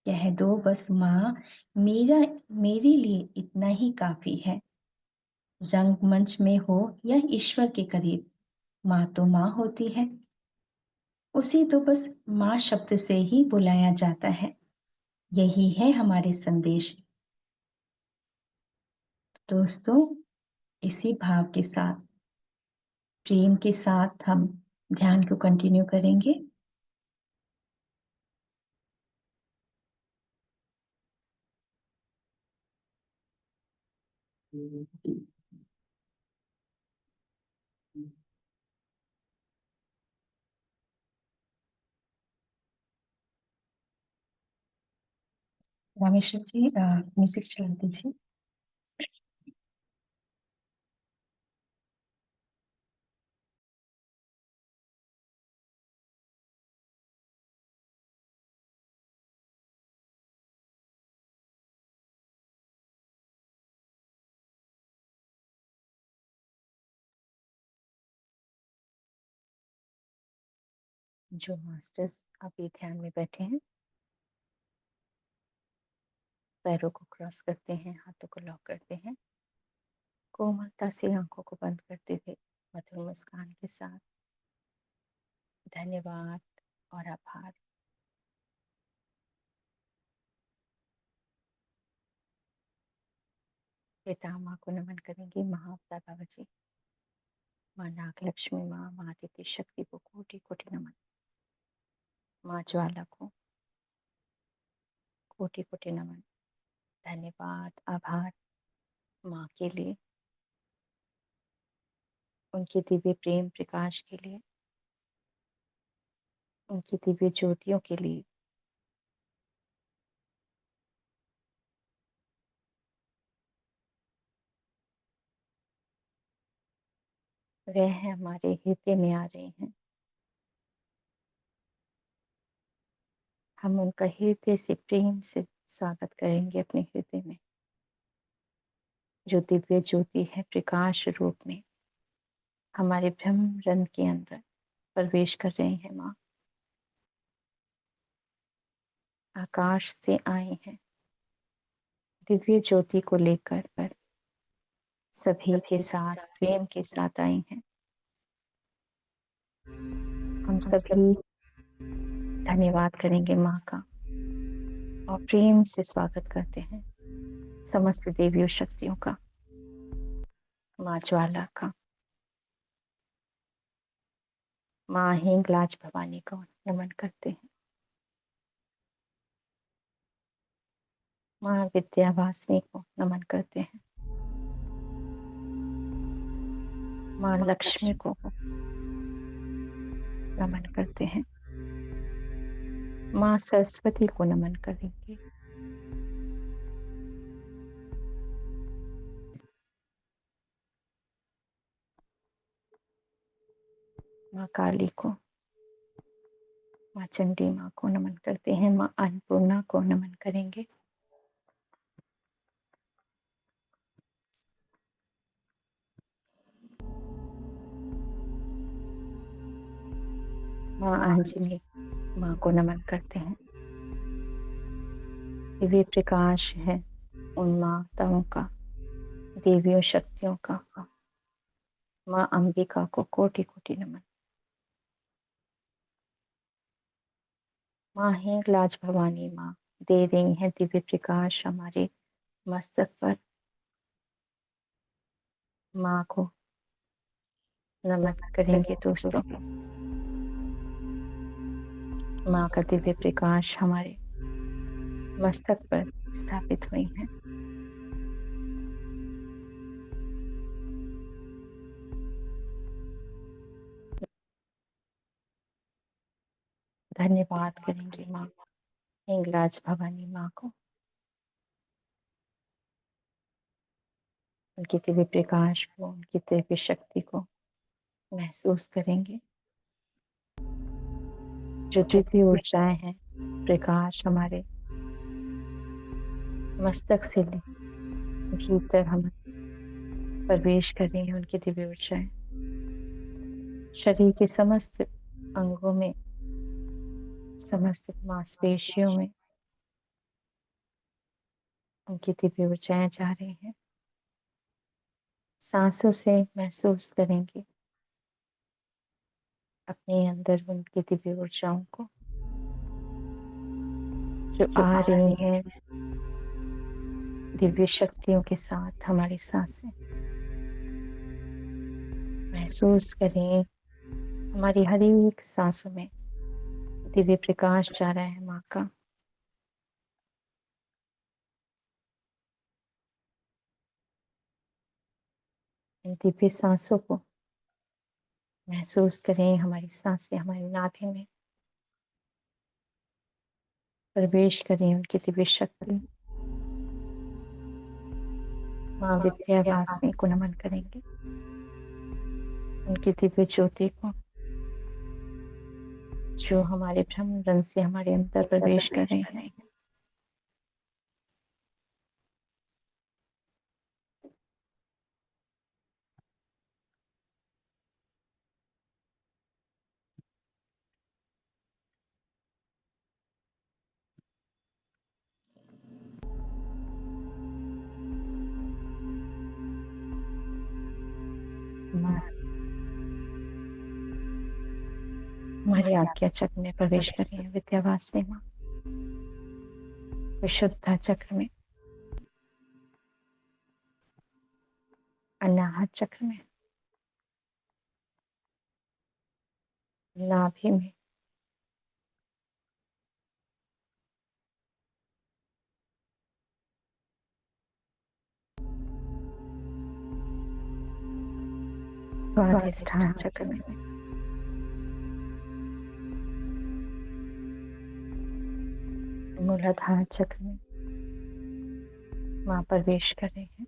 कह दो बस माँ, मेरे लिए इतना ही काफी है। रंगमंच में हो या ईश्वर के करीब, माँ तो माँ होती है। उसे तो बस माँ शब्द से ही बुलाया जाता है। यही है हमारे संदेश। दोस्तों, इसी भाव के साथ, प्रेम के साथ हम ध्यान को कंटिन्यू करेंगे। रामेश्वर जी म्यूजिक चला दीजिए। जो मास्टर्स अभी ध्यान में बैठे हैं, पैरों को क्रॉस करते हैं, हाथों को लॉक करते हैं, कोमलता से आंखों को बंद करते हुए मधुर मुस्कान के साथ धन्यवाद और आभार। पिता माँ को नमन करेंगे, महाअवतार बाबा जी, माँ नाग लक्ष्मी, माँ आदित्य शक्ति को कोटि कोटि नमन। माँ ज्वाला को कोटि कोटि नमन। धन्यवाद आभार माँ के लिए, उनके दिव्य प्रेम प्रकाश के लिए, उनकी दिव्य ज्योतियों के लिए। वह हमारे हृदय में आ रहे हैं। हम उनका हृदय से प्रेम से स्वागत करेंगे अपने हृदय में, जो दिव्य ज्योति है प्रकाश रूप में हमारे ब्रह्म रंध्र के अंदर प्रवेश कर रहे हैं। माँ आकाश से आए हैं दिव्य ज्योति को लेकर, सभी के साथ प्रेम के साथ आए हैं। हम सभी धन्यवाद करेंगे माँ का और प्रेम से स्वागत करते हैं समस्त देवियों शक्तियों का, माँ ज्वाला का, माँ हिंगलाज भवानी को नमन करते हैं, माँ विद्यावासिनी को नमन करते हैं, माँ लक्ष्मी को नमन करते हैं, माँ सरस्वती को नमन करेंगे, माँ काली को, माँ चंडी माँ को नमन करते हैं, माँ अन्नपूर्णा को नमन करेंगे, माँ अंजनी माँ को नमन करते हैं, दिव्य प्रकाश है उन माताओं का, देवियों शक्तियों का। माँ अंबिका को कोटि कोटि नमन। माँ हिंगलाज भवानी माँ दे रही हैं दिव्य प्रकाश हमारे मस्तक पर। माँ को नमन करेंगे दोस्तों। माँ का दिव्य प्रकाश हमारे मस्तक पर स्थापित हुई है। धन्यवाद करेंगे माँ हिंगलाज भवानी माँ को। उनकी दिव्य प्रकाश को, उनकी दिव्य शक्ति को महसूस करेंगे। जो दिव्य ऊर्जाएं हैं, प्रकाश हमारे मस्तक से भीतर हम प्रवेश कर रही हैं। उनकी दिव्य ऊर्जाएं शरीर के समस्त अंगों में, समस्त मांसपेशियों में उनकी दिव्य ऊर्जाएं जा रही हैं। सांसों से महसूस करेंगे अपने अंदर उनकी दिव्य ऊर्जाओं को जो आ रही हैं दिव्य शक्तियों के साथ। हमारी सांसें महसूस करें, हमारी हर एक सांसों में दिव्य प्रकाश जा रहा है माँ का। इन दिव्य सांसों को महसूस करें। हमारी सांसें हमारी नाभि में प्रवेश करें। उनकी दिव्य शक्ति माँ विद्यावासिनी को नमन करेंगे। उनकी दिव्य ज्योति को जो हमारे ब्रह्म रंग से हमारे अंदर प्रवेश कर रहे हैं। हमारे आज्ञा चक्र में प्रवेश करिए विद्यावासिनी माँ। विशुद्धा चक्र में, अनाहत चक्र में, नाभि में, स्वाधिष्ठान चक्र में, मूलाधार चक्र में माँ प्रवेश कर रहे हैं।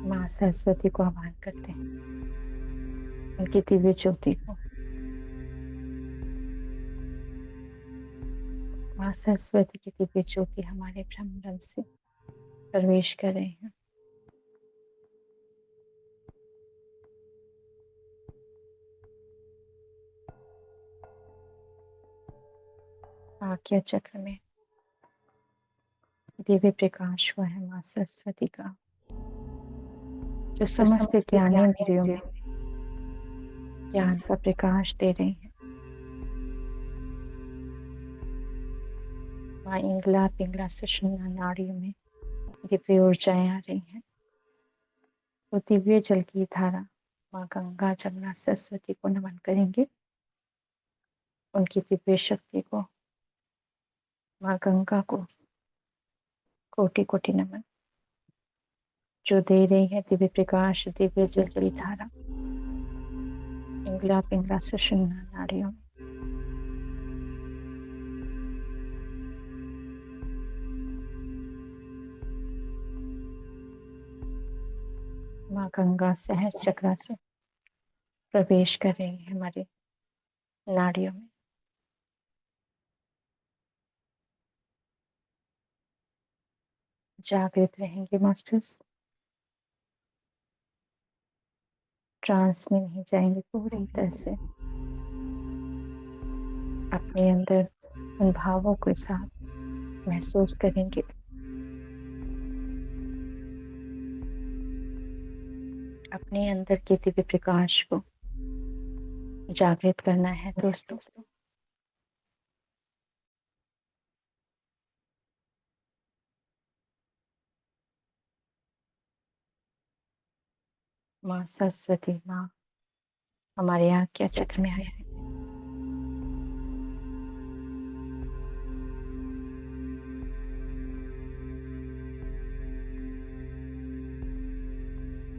माँ सरस्वती को आह्वान करते हैं, उनकी दिव्य ज्योति को। माँ सरस्वती की दिव्य ज्योति हमारे ब्रह्म रंग से प्रवेश कर रहे हैं। आज्ञा चक्र में दिव्य प्रकाश हुआ है माँ सरस्वती का, जो समस्त ज्ञानेंद्रियों में ज्ञान का प्रकाश दे रहे हैं। माँ इंगला पिंगला सुषुम्ना नाड़ियों में दिव्य ऊर्जाएं आ रही हैं। वो दिव्य जल की धारा माँ गंगा जमुना सरस्वती को नमन करेंगे। उनकी दिव्य शक्ति को, माँ गंगा को कोटि कोटि नमन, जो दे रही है दिव्य प्रकाश, दिव्य जल की धारा इंगला पिंगला सुषुम्ना नाड़ियों में। माँ गंगा सहज चक्र से प्रवेश कर रही है हमारे नाड़ियों में। जागृत रहेंगे मास्टर्स, ट्रांस में नहीं जाएंगे, पूरी तरह से अपने अंदर उन भावों के साथ महसूस करेंगे। अपने अंदर के दिव्य प्रकाश को जागृत करना है दोस्तों। माँ सरस्वती माँ हमारे आज्ञा चक्र में आए हैं।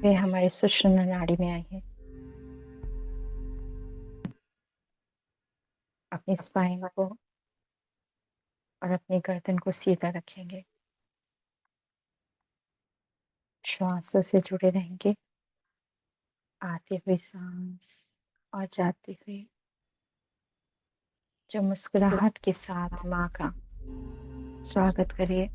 वे हमारे सुषुम्ना नाड़ी में आई है। अपनी स्पाइन को और अपनी गर्दन को सीधा रखेंगे। श्वासों से जुड़े रहेंगे, आते हुए सांस और जाते हुए जो मुस्कुराहट के साथ माँ का स्वागत करिए।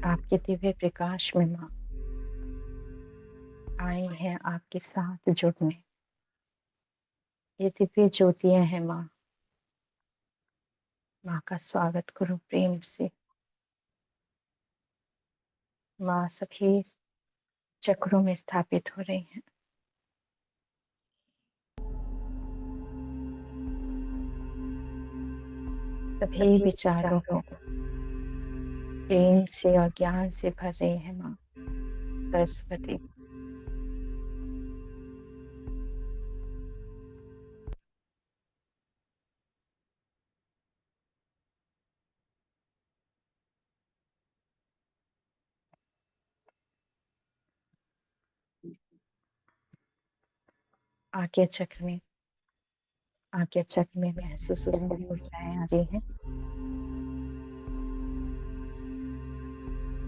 आपके दिव्य प्रकाश में माँ आई है आपके साथ जुड़ने। ये दिव्य ज्योतियां हैं माँ, माँ का स्वागत करो प्रेम से। माँ सभी चक्रों में स्थापित हो रही हैं। सभी विचारों को प्रेम से और ज्ञान से भर रही है माँ सरस्वती। आज्ञा चक्र में महसूस करेंगे ऊर्जाएं आ रही हैं,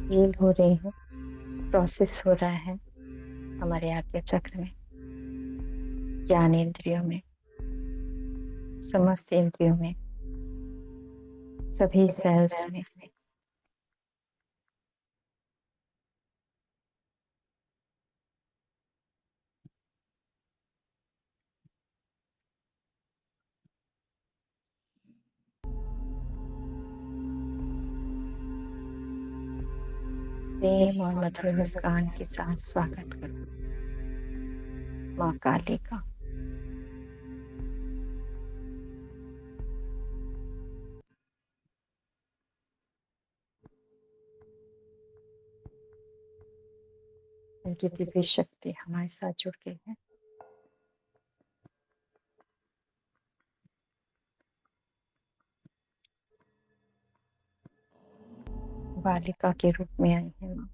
हील हो रही है, प्रोसेस हो रहा है हमारे आज्ञा चक्र में, ज्ञान इंद्रियों में, समस्त इंद्रियों में, सभी सेल्स में। प्रेम और मधुर मुस्कान के साथ स्वागत करो माँ काली का। उनकी दिव्य शक्ति हमारे साथ जुड़ गई है। बालिका के रूप में आई है माँ।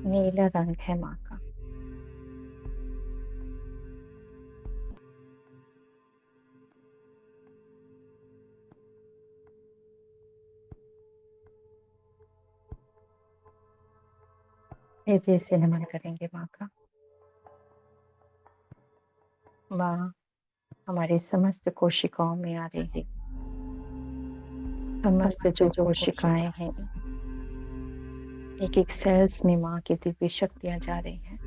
नीला रंग है माँ का। हृदय से नमन करेंगे माँ का। माँ हमारे समस्त कोशिकाओं में आ रही है। समस्त जो कोशिकाएं हैं, एक एक सेल्स में माँ की दिव्य शक्तियां जा रही हैं।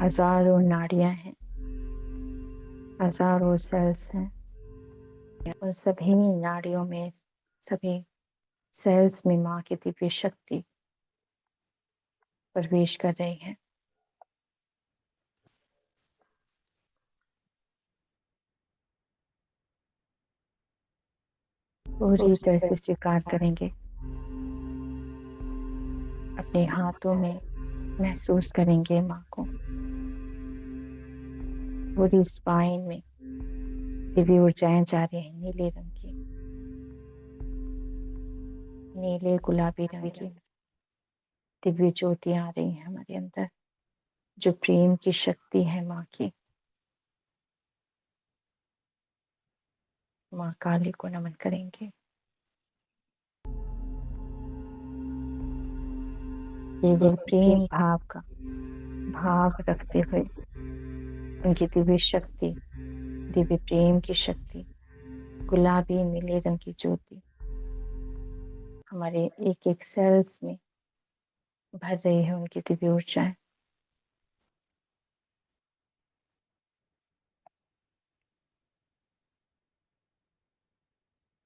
हजारों नाड़ियां हैं, हजारों सेल्स हैं। उन सभी नाड़ियों में, सभी सेल्स में माँ की दिव्य शक्ति प्रवेश कर रही है। पूरी तरह से स्वीकार करेंगे। अपने हाथों में महसूस करेंगे माँ को। पूरी स्पाइन में दिव्य ऊर्जाएं जा रही हैं, नीले रंग की, नीले गुलाबी रंग की दिव्य ज्योतियां आ रही हैं हमारे अंदर, जो प्रेम की शक्ति है माँ की। माँ काली को नमन करेंगे। केवल प्रेम भाव का भाव रखते हुए उनकी दिव्य शक्ति, दिव्य प्रेम की शक्ति, गुलाबी नीले रंग की ज्योति हमारे एक एक सेल्स में भर रही है उनकी दिव्य ऊर्जाएं।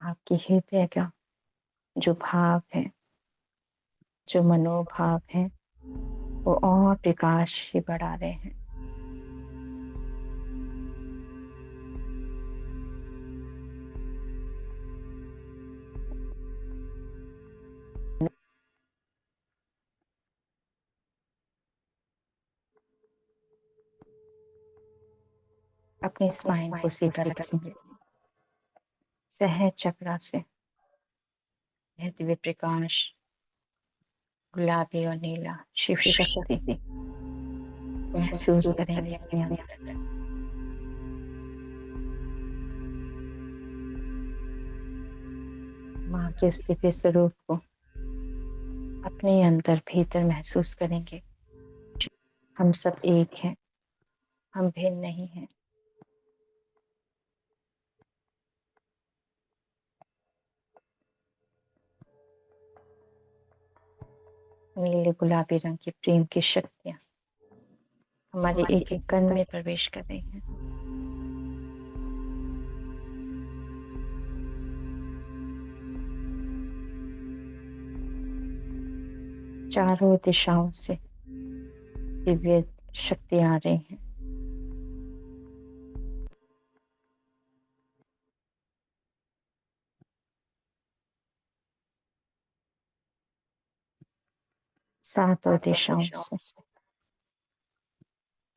आपके हृदय का जो भाव है, जो मनोभाव है, वो और प्रकाश ही बढ़ा रहे हैं। अपने स्पाइन को सीधा रखेंगे। सहज चक्रा से यह दिव्य प्रकाश, गुलाबी और नीला शिव शक्ति महसूस करेंगे अपने अंदर। माँ के इस दिव्य स्वरूप को अपने अंदर भीतर महसूस करेंगे। हम सब एक हैं, हम भिन्न नहीं हैं। नीले गुलाबी रंग की प्रेम की शक्तियां हमारे एक एक कण में प्रवेश कर रही हैं। चारों दिशाओं से दिव्य शक्ति आ रही हैं। सातों दिशाओं से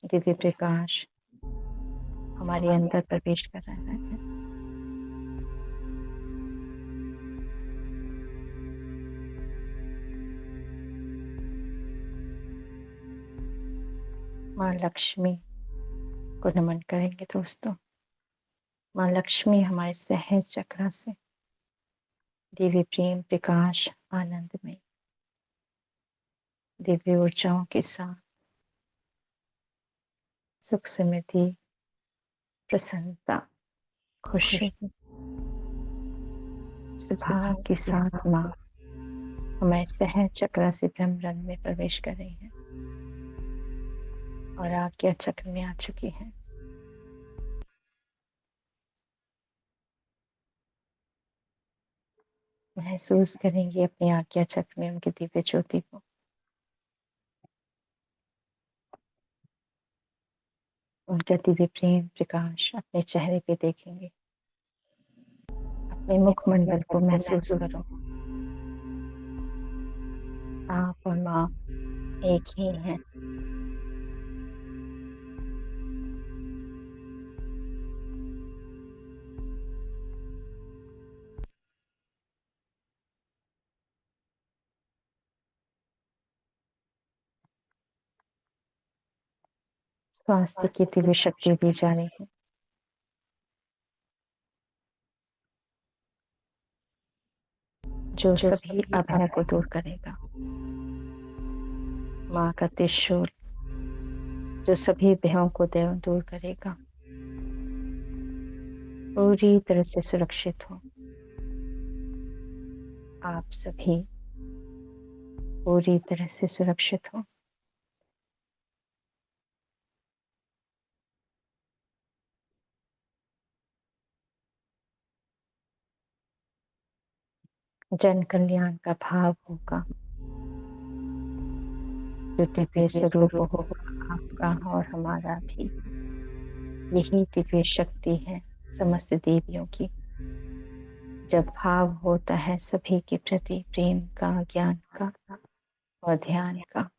दिव्य प्रकाश हमारे अंदर प्रवेश कर रहा है। माँ लक्ष्मी को नमन करेंगे दोस्तों। माँ लक्ष्मी हमारे सहज चक्रा से दिव्य प्रेम, प्रकाश, आनंद में दिव्य ऊर्जाओं के साथ सुख, समृद्धि, प्रसन्नता, खुशी, भाव के साथ माँ हमारे सहज चक्र से ब्रह्म रंग में प्रवेश कर रही है और आज्ञा चक्र में आ चुकी है। महसूस करेंगे अपनी आज्ञा चक्र में उनकी दिव्य ज्योति को। उनका दिव्य प्रेम प्रकाश अपने चेहरे पे देखेंगे। अपने मुखमंडल को महसूस करो। आप और माँ एक ही हैं। स्वास्थ्य की दिव्य शक्ति दी जा रही है। जो सभी अभय को दूर करेगा। माँ का त्रिशूल जो सभी भयों को दूर करेगा। पूरी तरह से सुरक्षित हो। आप सभी पूरी तरह से सुरक्षित हो। जन कल्याण का भाव होगा। जो दिव्य स्वरूप होगा आपका और हमारा भी। यही दिव्य शक्ति है समस्त देवियों की। जब भाव होता है सभी के प्रति प्रेम का, ज्ञान का और ध्यान का।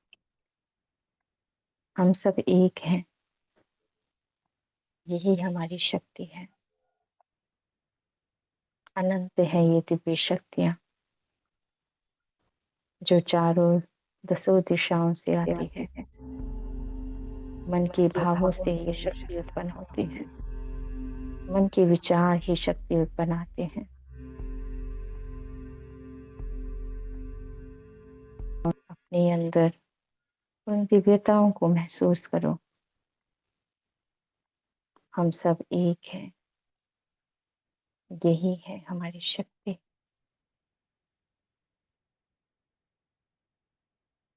हम सब एक हैं। यही हमारी शक्ति है। अनंत है ये दिव्य शक्तियां जो चारों दसों दिशाओं से आती है। मन के भावों से ये शक्ति उत्पन्न होती है। मन के विचार ही शक्ति उत्पन्न आते हैं। अपने अंदर उन दिव्यताओं को महसूस करो। हम सब एक हैं। यही है हमारी शक्ति।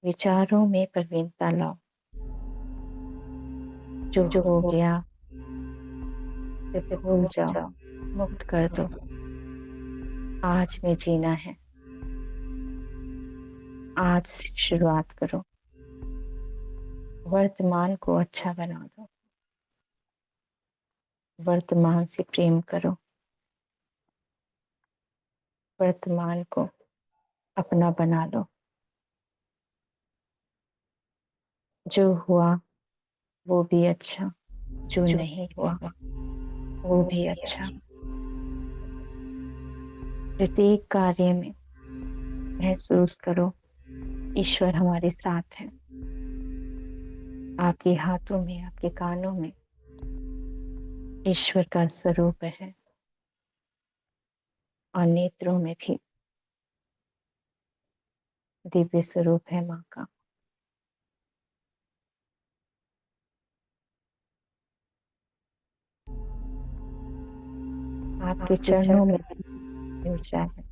विचारों में प्रवीणता लाओ। जो हो गया उसे भूल जाओ, मुक्त कर दो। आज में जीना है। आज से शुरुआत करो। वर्तमान को अच्छा बना दो। वर्तमान से प्रेम करो। वर्तमान को अपना बना लो। जो हुआ वो भी अच्छा, जो नहीं हुआ वो भी अच्छा। प्रत्येक कार्य में महसूस करो ईश्वर हमारे साथ है। आपके हाथों में, आपके कानों में ईश्वर का स्वरूप है और नेत्रों में भी दिव्य स्वरूप है माँ का। आपके चरणों में ऊर्जा है।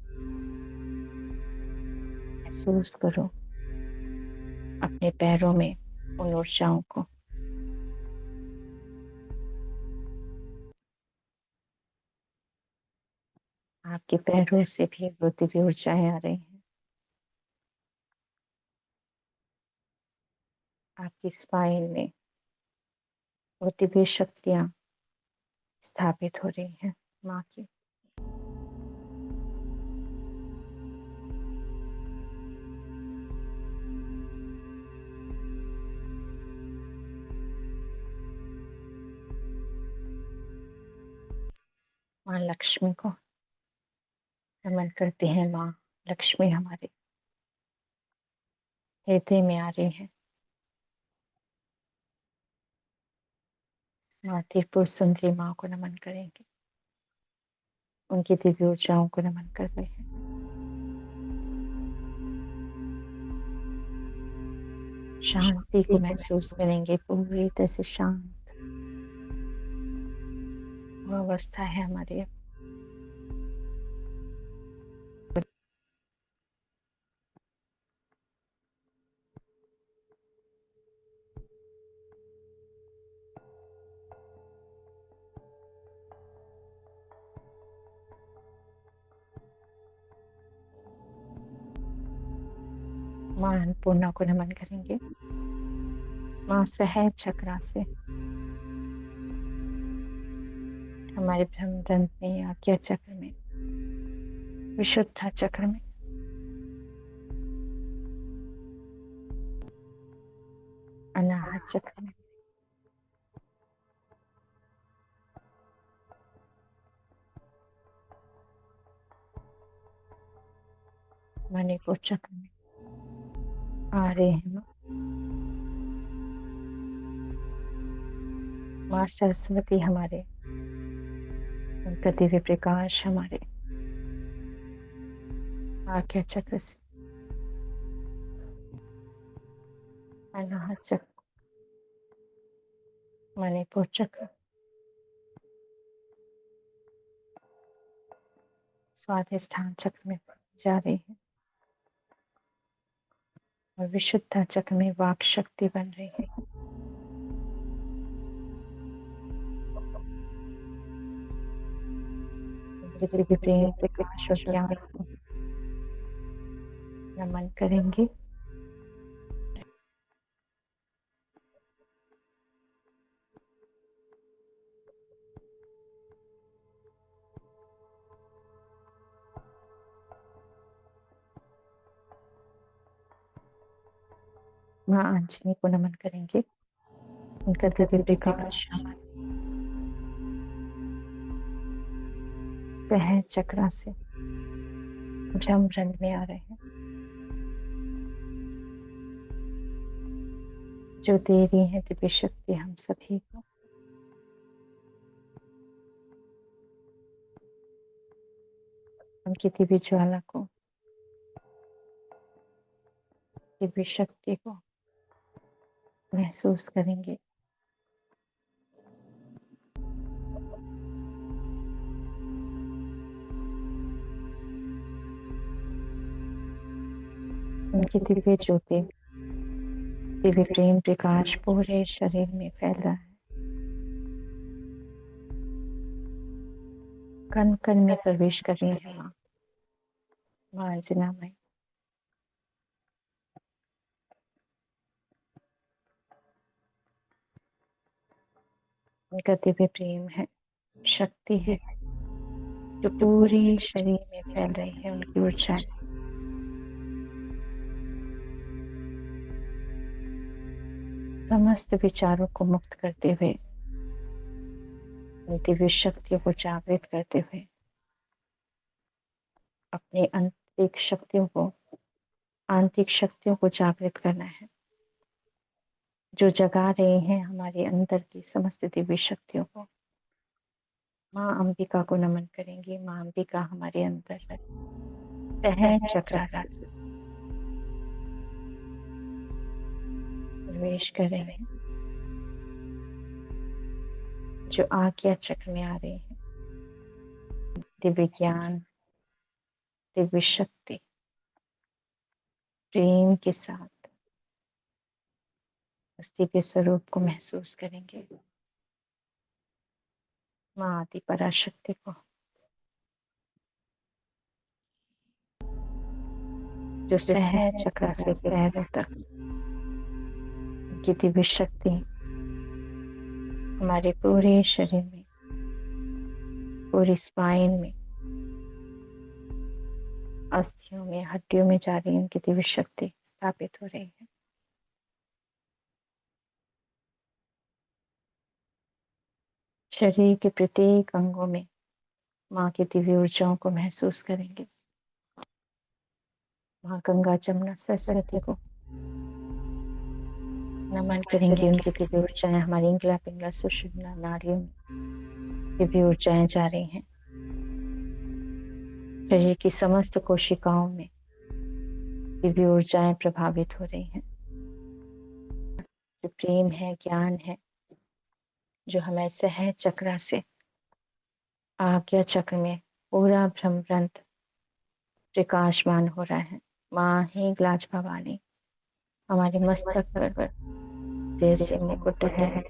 महसूस करो अपने पैरों में उन ऊर्जाओं को। आपके पैरों से भी वो दिव्य ऊर्जाएं आ रही हैं। आपकी स्पाइन में वो दिव्य शक्तियां स्थापित हो रही हैं माँ की। माँ लक्ष्मी को नमन करते हैं। माँ लक्ष्मी हमारे हृदय में आ रही है। माँ त्रिपुर सुंदरी माँ को नमन करेंगे। उनकी दिव्य ऊर्जाओं को नमन कर रहे हैं। शांति को महसूस करेंगे। पूरी तरह से शांत वो अवस्था है हमारी। माँ अन्नपूर्णा को नमन करेंगे। माँ सहज चक्रा से हमारे ब्रह्मरंध्र में, आज्ञा चक्र में, विशुद्ध चक्र में अनाहत चक्र में मणिपुर चक्र में आ रहे हैं। माँ सरस्वती हमारे, उनका दिव्य प्रकाश हमारे आज्ञा चक्र से अनाहत चक्र, मणिपुर चक्र, स्वाधिष्ठान चक्र में जा रही है और विशुद्ध चक्र में वाक शक्ति बन रही है। दिव्य प्रेम प्रकाश और ज्ञान को नमन करेंगे। माँ अंजनी को नमन करेंगे। उनका दिव्य प्रकाश हमारे सहज चक्रा से ब्रह्मरंध्र में आ रहे हैं, जो दे रही है दिव्य शक्ति हम सभी को। उनकी दिव्य ज्वाला को, दिव्य शक्ति को महसूस करेंगे। उनकी दिव्य ज्योति, दिव्य प्रेम प्रकाश पूरे शरीर में फैल रहा है, कण कण में प्रवेश कर रही है माँ, माँ अंजना में। उनका दिव्य प्रेम है, शक्ति है, जो पूरे शरीर में फैल रही है। उनकी ऊर्जा समस्त विचारों को मुक्त करते हुए, दिव्य शक्तियों को जागृत करते हुए, अपनी आंतरिक शक्तियों को जागृत करना है, जो जगा रहे हैं हमारे अंदर की समस्त दिव्य शक्तियों को। माँ अंबिका को नमन करेंगे। माँ अंबिका हमारे अंदर सहज चक्र से प्रवेश कर रहे हैं, जो आज्ञा चक्र में आ रहे हैं। दिव्य ज्ञान, दिव्य शक्ति, प्रेम के साथ उस दिव्य स्वरूप को महसूस करेंगे। माँ आदि पराशक्ति को, जो सहज चक्र से पैरों तक की दिव्य शक्ति हमारे पूरे शरीर में, पूरी स्पाइन में, अस्थियों में, हड्डियों में जा रही है। उनकी दिव्य शक्ति स्थापित हो रही है। शरीर के प्रत्येक अंगों में माँ की दिव्य ऊर्जाओं को महसूस करेंगे। माँ गंगा जमुना सरस्वती को नमन करेंगे। उनकी दिव्य ऊर्जाएं हमारी इंगला पिंगला सुषुम्ना नाड़ियों में दिव्य ऊर्जाएं जा रही हैं। शरीर की समस्त कोशिकाओं में दिव्य ऊर्जाएं प्रभावित हो रही हैं। जो प्रेम है, ज्ञान है, जो हमें सहज चक्र से आज्ञा चक्र में पूरा ब्रह्मरंध्र प्रकाशमान हो रहा है। माँ ही ग्लाज भवानी हमारे मस्तक पर जैसे मुकुट है,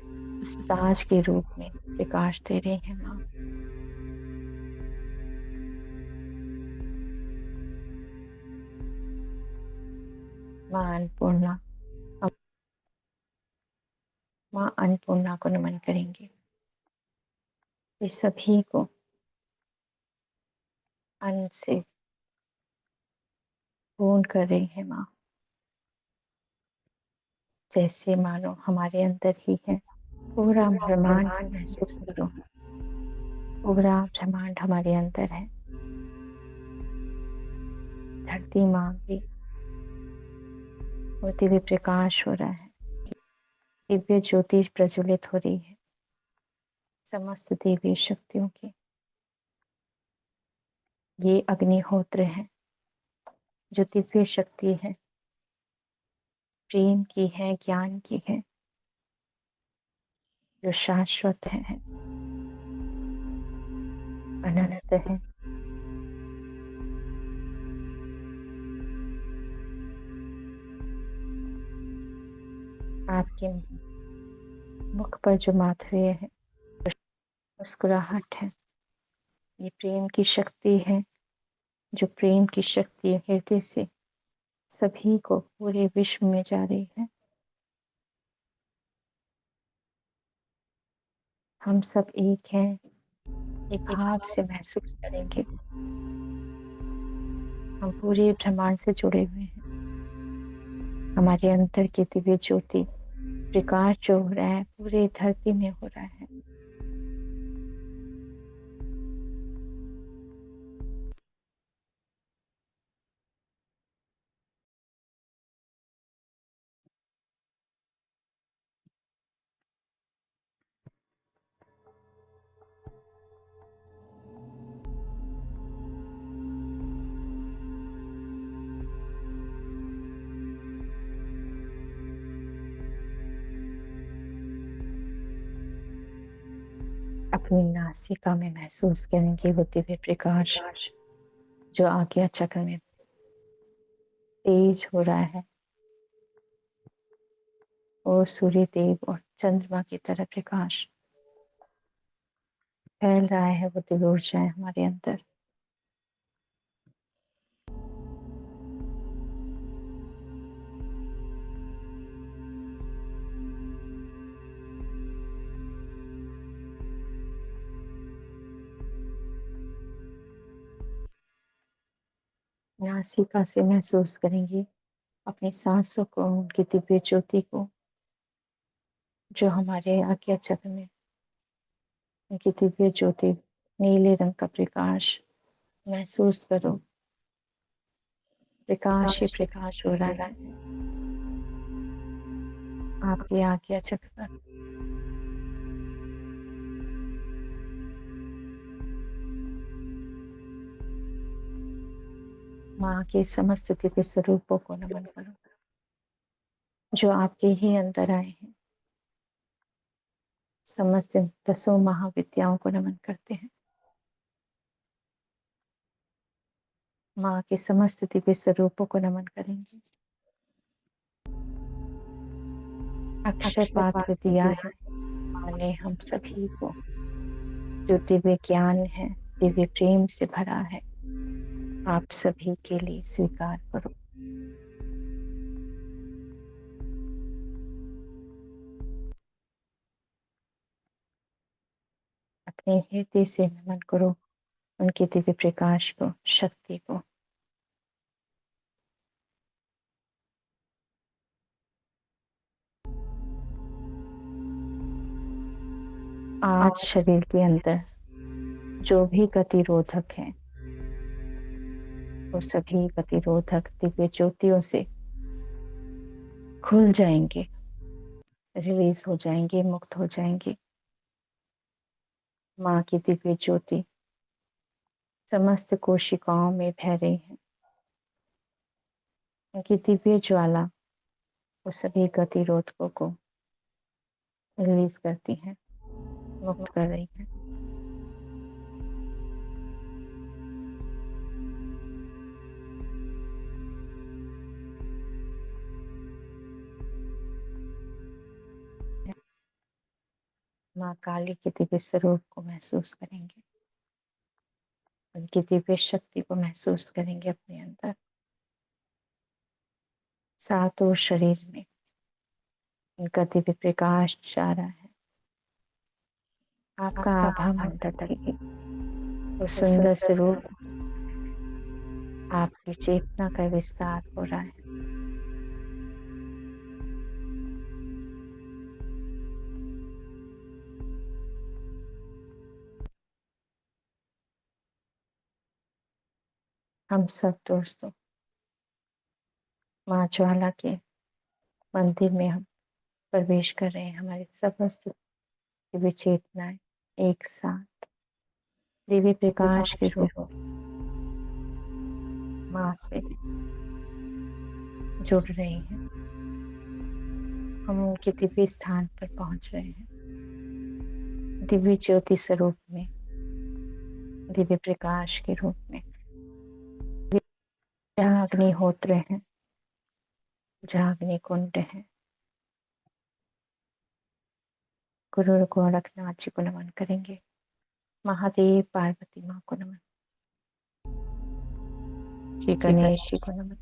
उस ताज के रूप में प्रकाश दे रही है। माँ माँ अन्नपूर्णा, माँ अन्नपूर्णा को नमन करेंगे। ये सभी को अन्न से पूर्ण कर रही है माँ, जैसे मानो हमारे अंदर ही है। पूरा ब्रह्मांड महसूस करो, पूरा ब्रह्मांड हमारे अंदर है। धरती माँ भी वो दिव्य प्रकाश हो रहा है, दिव्य ज्योति प्रज्वलित हो रही है समस्त देवी शक्तियों की। ये अग्निहोत्र है, जो दिव्य शक्ति है, प्रेम की है, ज्ञान की है, जो शाश्वत है, अनंत है। आपके मुख पर जो माधुर्य है, मुस्कुराहट है, ये प्रेम की शक्ति है। जो प्रेम की शक्ति हृदय से सभी को पूरे विश्व में जा रही है। हम सब एक हैं, एक भाव से महसूस करेंगे। हम पूरे ब्रह्मांड से जुड़े हुए हैं। हमारे अंदर की दिव्य ज्योति प्रकाश जो हो रहा है पूरे धरती में हो रहा है। अपनी नासिका में महसूस करेंगे वो दिव्य प्रकाश जो आज्ञा चक्र में तेज हो रहा है और सूर्य देव और चंद्रमा की तरह प्रकाश फैल रहा है। वो दिव्य ऊर्जा है हमारे अंदर। नासिका से महसूस करेंगे अपनी सांसों को, उनकी दिव्य ज्योति को जो हमारे आज्ञा चक्र में, उनकी दिव्य ज्योति नीले रंग का प्रकाश महसूस करो। प्रकाश ही प्रकाश हो रहा है आपकी आज्ञा चक्र पर। माँ के समस्त दिव्य स्वरूपों को नमन करो जो आपके ही अंदर आए हैं। समस्त 10 महाविद्याओं को नमन करते हैं। माँ के समस्त दिव्य स्वरूपों को नमन करेंगे। अक्षय पात्र दिया है माँ ने हम सभी को, जो दिव्य ज्ञान है, दिव्य प्रेम से भरा है, आप सभी के लिए स्वीकार करो। अपने हृदय से नमन करो उनके दिव्य प्रकाश को, शक्ति को। आज शरीर के अंदर जो भी गतिरोधक है, वो सभी गतिरोधक दिव्य ज्योतियों से खुल जाएंगे, रिलीज हो जाएंगे, मुक्त हो जाएंगे। माँ की दिव्य ज्योति समस्त कोशिकाओं में बह रही है। उनकी दिव्य ज्वाला वो सभी गतिरोधकों को रिलीज करती है, मुक्त कर रही है। माँ काली के दिव्य स्वरूप को महसूस करेंगे, उनकी दिव्य शक्ति को महसूस करेंगे अपने अंदर। सातों शरीर में उनका दिव्य प्रकाश जा रहा है। आपका आभा मंडल है, वो सुंदर स्वरूप आपकी चेतना का विस्तार हो रहा है। हम सब दोस्तों माँ ज्वाला के मंदिर में हम प्रवेश कर रहे हैं। हमारे समस्त दिव्य चेतनाएं एक साथ दिव्य प्रकाश के रूप माँ से जुड़ रहे हैं। हम उनके दिव्य स्थान पर पहुंच रहे हैं, दिव्य ज्योति स्वरूप में, दिव्य प्रकाश के रूप में। जहाँ अग्निहोत्र है, जहाँ अग्नि कुंड है, गुरु गोरखनाथ जी को नमन करेंगे। महादेव पार्वती माँ को नमन, श्री गणेश जी को नमन,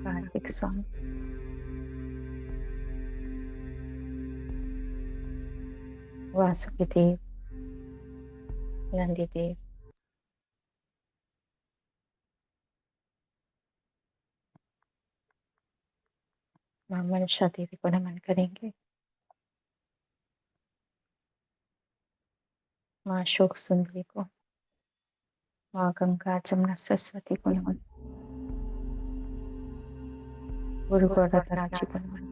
कार्तिक स्वामी, वासुकी देव, नंदी देव, माँ मनसा देवी को नमन करेंगे। माँ शोक सुंदरी को, माँ गंगा जमुना सरस्वती को नमन, गुरु गोरखनाथ जी को नमन,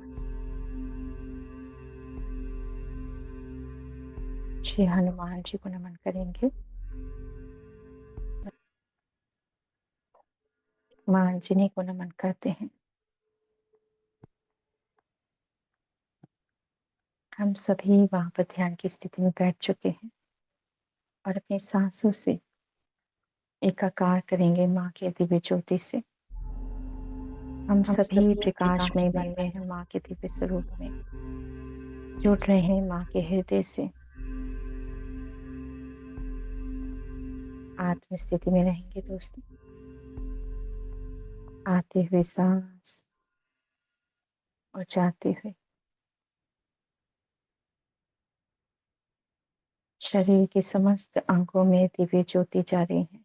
श्री हनुमान जी को नमन करेंगे। माँ अंजनी को नमन करते हैं। हम सभी वहाँ पर ध्यान की स्थिति में बैठ चुके हैं और अपनी सांसों से एकाकार करेंगे माँ के दिव्य ज्योति से। हम सभी प्रकाशमय बन गए हैं माँ के दिव्य स्वरूप में, जुड़ रहे हैं माँ के हृदय से। आत्म स्थिति में रहेंगे दोस्तों। आते हुए सांस और जाते हुए शरीर के समस्त अंगों में दिव्य ज्योति जा रही है।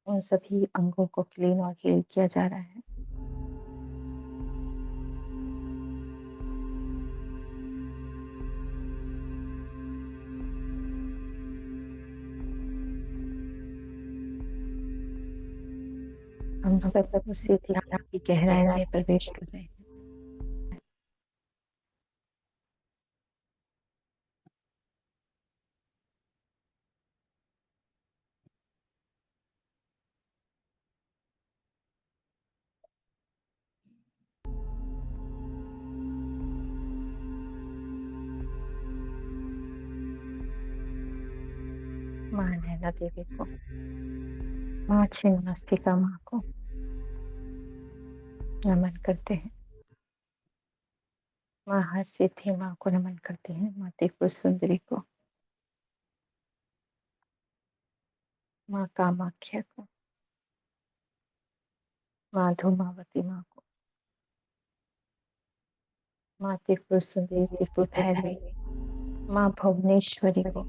उन सभी अंगों को क्लीन और हील किया जा रहा है। हम सब उसी ध्यान की गहराई में प्रवेश कर रहे हैं। माँ नैना देवी को, माँ छिन्नमस्तिका माँ को नमन करते हैं। माँ हर सिद्धि माँ को नमन करते हैं। माँ त्रिपुर सुंदरी को, माँ कामाख्या को, माँ धूमावती माँ को, माँ त्रिपुर सुंदरी, त्रिपुर भैरवी, माँ भुवनेश्वरी को,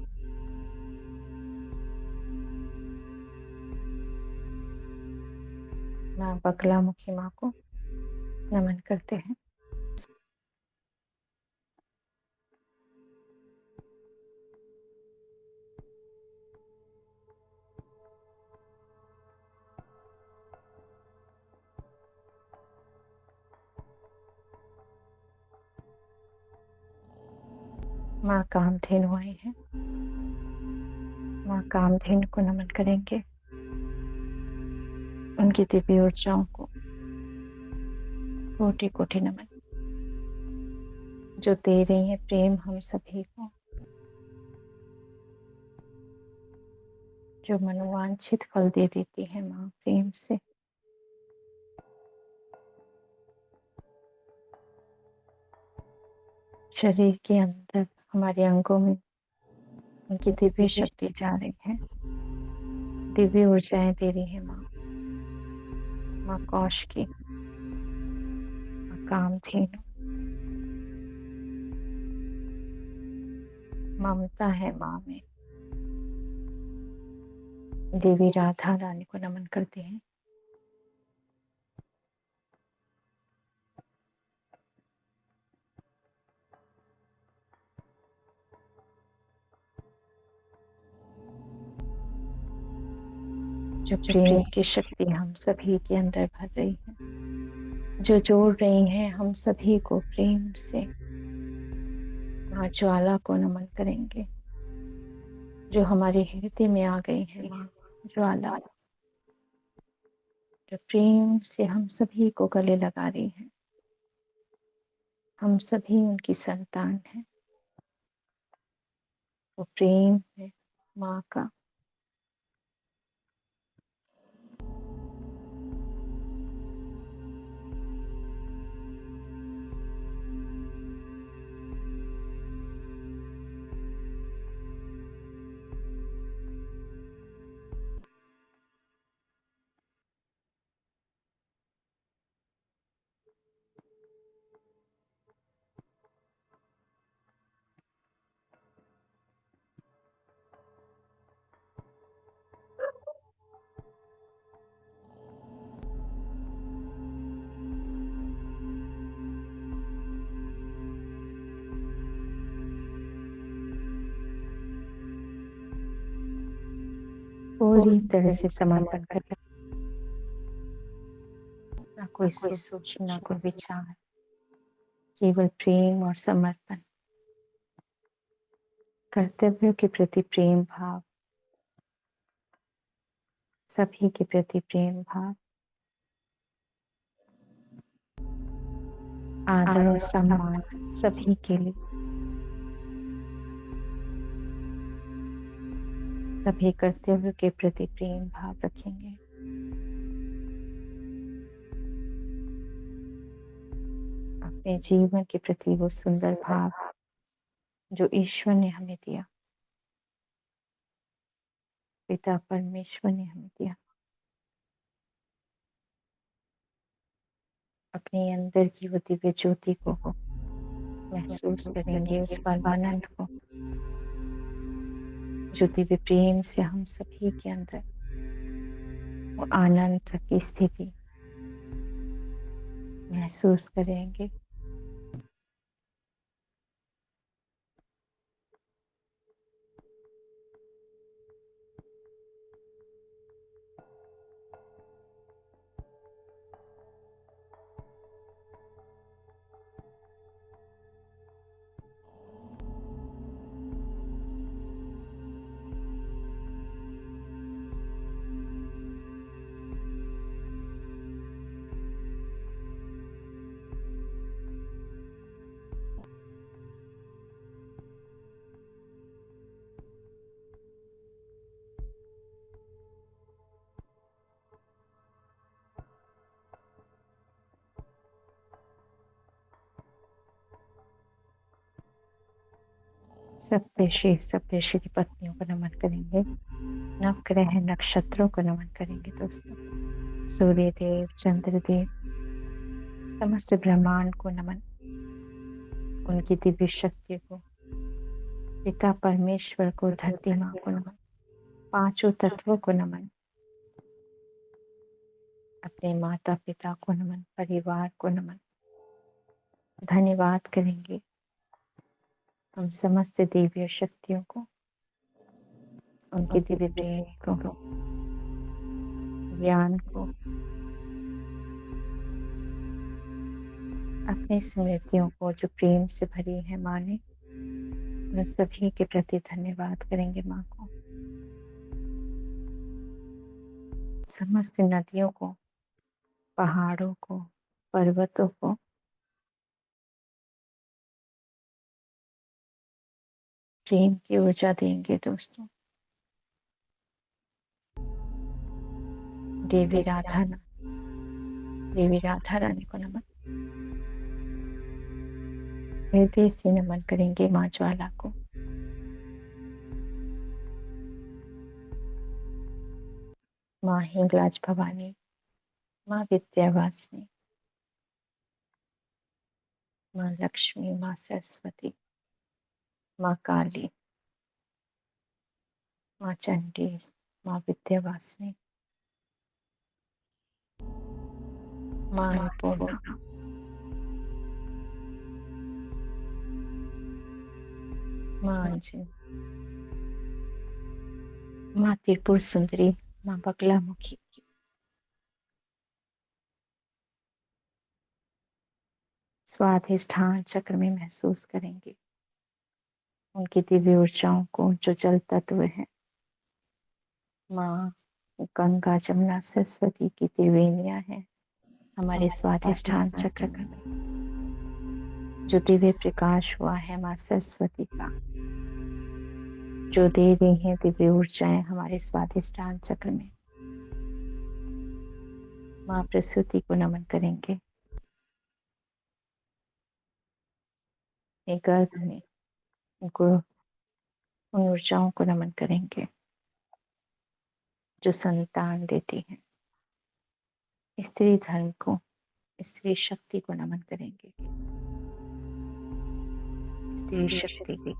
माँ बगलामुखी माँ को नमन करते हैं। माँ कामधेनु आई है। माँ कामधेनु को नमन करेंगे। उनकी दिव्य ऊर्जाओं को कोटि कोटि नमन, जो दे रही है प्रेम हम सभी को, जो मनोवांछित फल दे देती है माँ प्रेम से। शरीर के अंदर हमारे अंगों में उनकी दिव्य शक्ति जा रही है, दिव्य ऊर्जाएं दे रही है माँ। माँ कौश की, माँ कामधेनु, ममता है माँ में। देवी राधा रानी को नमन करते हैं। जो प्रेम की शक्ति हम सभी के अंदर भर रही है, जो जोड़ रही है हम सभी को प्रेम से। माँ ज्वाला को नमन करेंगे, जो हमारे हृदय में आ गई है माँ ज्वाला, जो प्रेम से हम सभी को गले लगा रही है। हम सभी उनकी संतान हैं। वो प्रेम है माँ का। पूरी तरह से समर्पण कर, ना कोई सोच, ना कोई विचार, केवल प्रेम और समर्पण। कर्तव्यों के प्रति प्रेम भाव, सभी के प्रति प्रेम भाव, आदर और सम्मान सभी के लिए। सभी कर्तव्यों के प्रति प्रेम भाव रखेंगे। अपने जीवन के प्रति वो सुंदर भाव जो ईश्वर ने हमें दिया, पिता परमेश्वर ने हमें दिया, अपने अंदर की वो दिव्य ज्योति को महसूस करेंगे, उस परमानंद को जो दिव्य प्रेम से हम सभी के अंदर वो आनंद की स्थिति महसूस करेंगे। सप्तऋषि की पत्नियों को नमन करेंगे। नवग्रह नक्षत्रों को नमन करेंगे दोस्तों। सूर्य देव, चंद्रदेव, समस्त ब्रह्मांड को नमन, उनकी दिव्य शक्ति को, पिता परमेश्वर को, धरती माँ को नमन, पांचों तत्वों को नमन, अपने माता पिता को नमन, परिवार को नमन। धन्यवाद करेंगे हम समस्त दिव्य शक्तियों को, उनके दिव्य प्रेम को, ज्ञान को, अपनी स्मृतियों को जो प्रेम से भरी है माँ ने, उन सभी के प्रति धन्यवाद करेंगे माँ को। समस्त नदियों को, पहाड़ों को, पर्वतों को, प्रेम की ऊर्जा देंगे दोस्तों। देवी राधा रानी को नमन, हृदय से नमन करेंगे माँ ज्वाला को। माँ हिंगलाज भवानी, माँ विद्यावासिनी, माँ लक्ष्मी, माँ सरस्वती, माँ काली, माँ चंडी, माँ विद्यावासिनी, माँ अन्नपूर्णा, माँ अंजनी, माँ त्रिपुर सुंदरी, माँ बगलामुखी, स्वाधिष्ठान चक्र में महसूस करेंगे उनकी दिव्य ऊर्जाओं को जो जल तत्व है। माँ गंगा, जमुना, सरस्वती की त्रिवेणियां हैं हमारे स्वाधिष्ठान चक्र में। जो दिव्य प्रकाश हुआ है माँ सरस्वती का, जो दे रही हैं दिव्य ऊर्जाएं हमारे स्वाधिष्ठान चक्र में। माँ प्रसूति को नमन करेंगे, गर्भ में उनको उन ऊर्जाओं को नमन करेंगे जो संतान देती हैं। स्त्री धर्म को, स्त्री शक्ति को नमन करेंगे। स्त्री शक्ति की,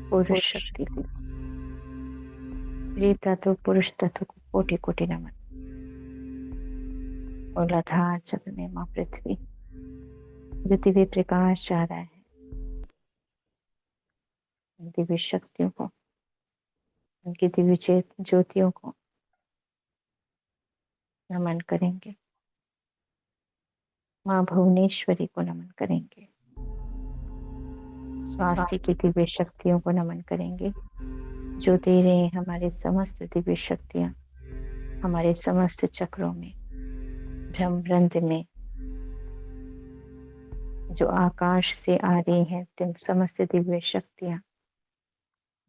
पुरुष शक्ति को, स्त्री तत्व पुरुष तत्व को कोटि कोटि नमन। और आधार चक्र में माँ पृथ्वी, जो दिव्य प्रकाश जा रहा है, दिव्य शक्तियों को, उनकी दिव्य ज्योतियों को नमन करेंगे। माँ भुवनेश्वरी को नमन करेंगे। स्वास्थ्य की दिव्य शक्तियों को नमन करेंगे जो दे रहे हैं हमारे समस्त दिव्य शक्तियां हमारे समस्त चक्रों में, ब्रह्मरंध्र में जो आकाश से आ रही हैं तुम समस्त दिव्य शक्तियां,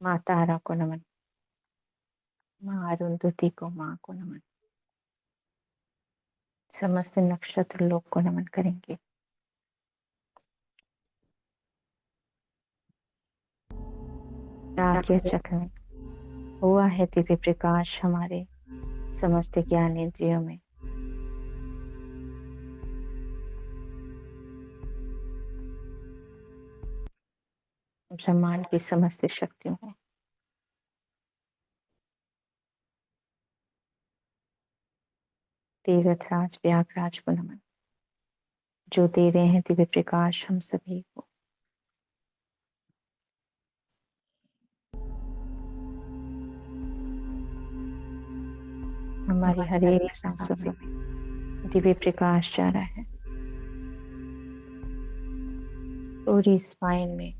माँ तारा को नमन, माँ अरुंधति को, माँ को नमन, समस्त नक्षत्र लोक को नमन करेंगे। आज्ञा चक्र में हुआ है दिव्य प्रकाश हमारे समस्त ज्ञान इंद्रियों में। ब्रह्मांड की समस्त शक्तियों में तीर्थराज प्रयागराज को नमन, जो दे रहे हैं दिव्य प्रकाश हम सभी को। हमारी हर एक सांसों में दिव्य प्रकाश जा रहा है। पूरी स्पाइन में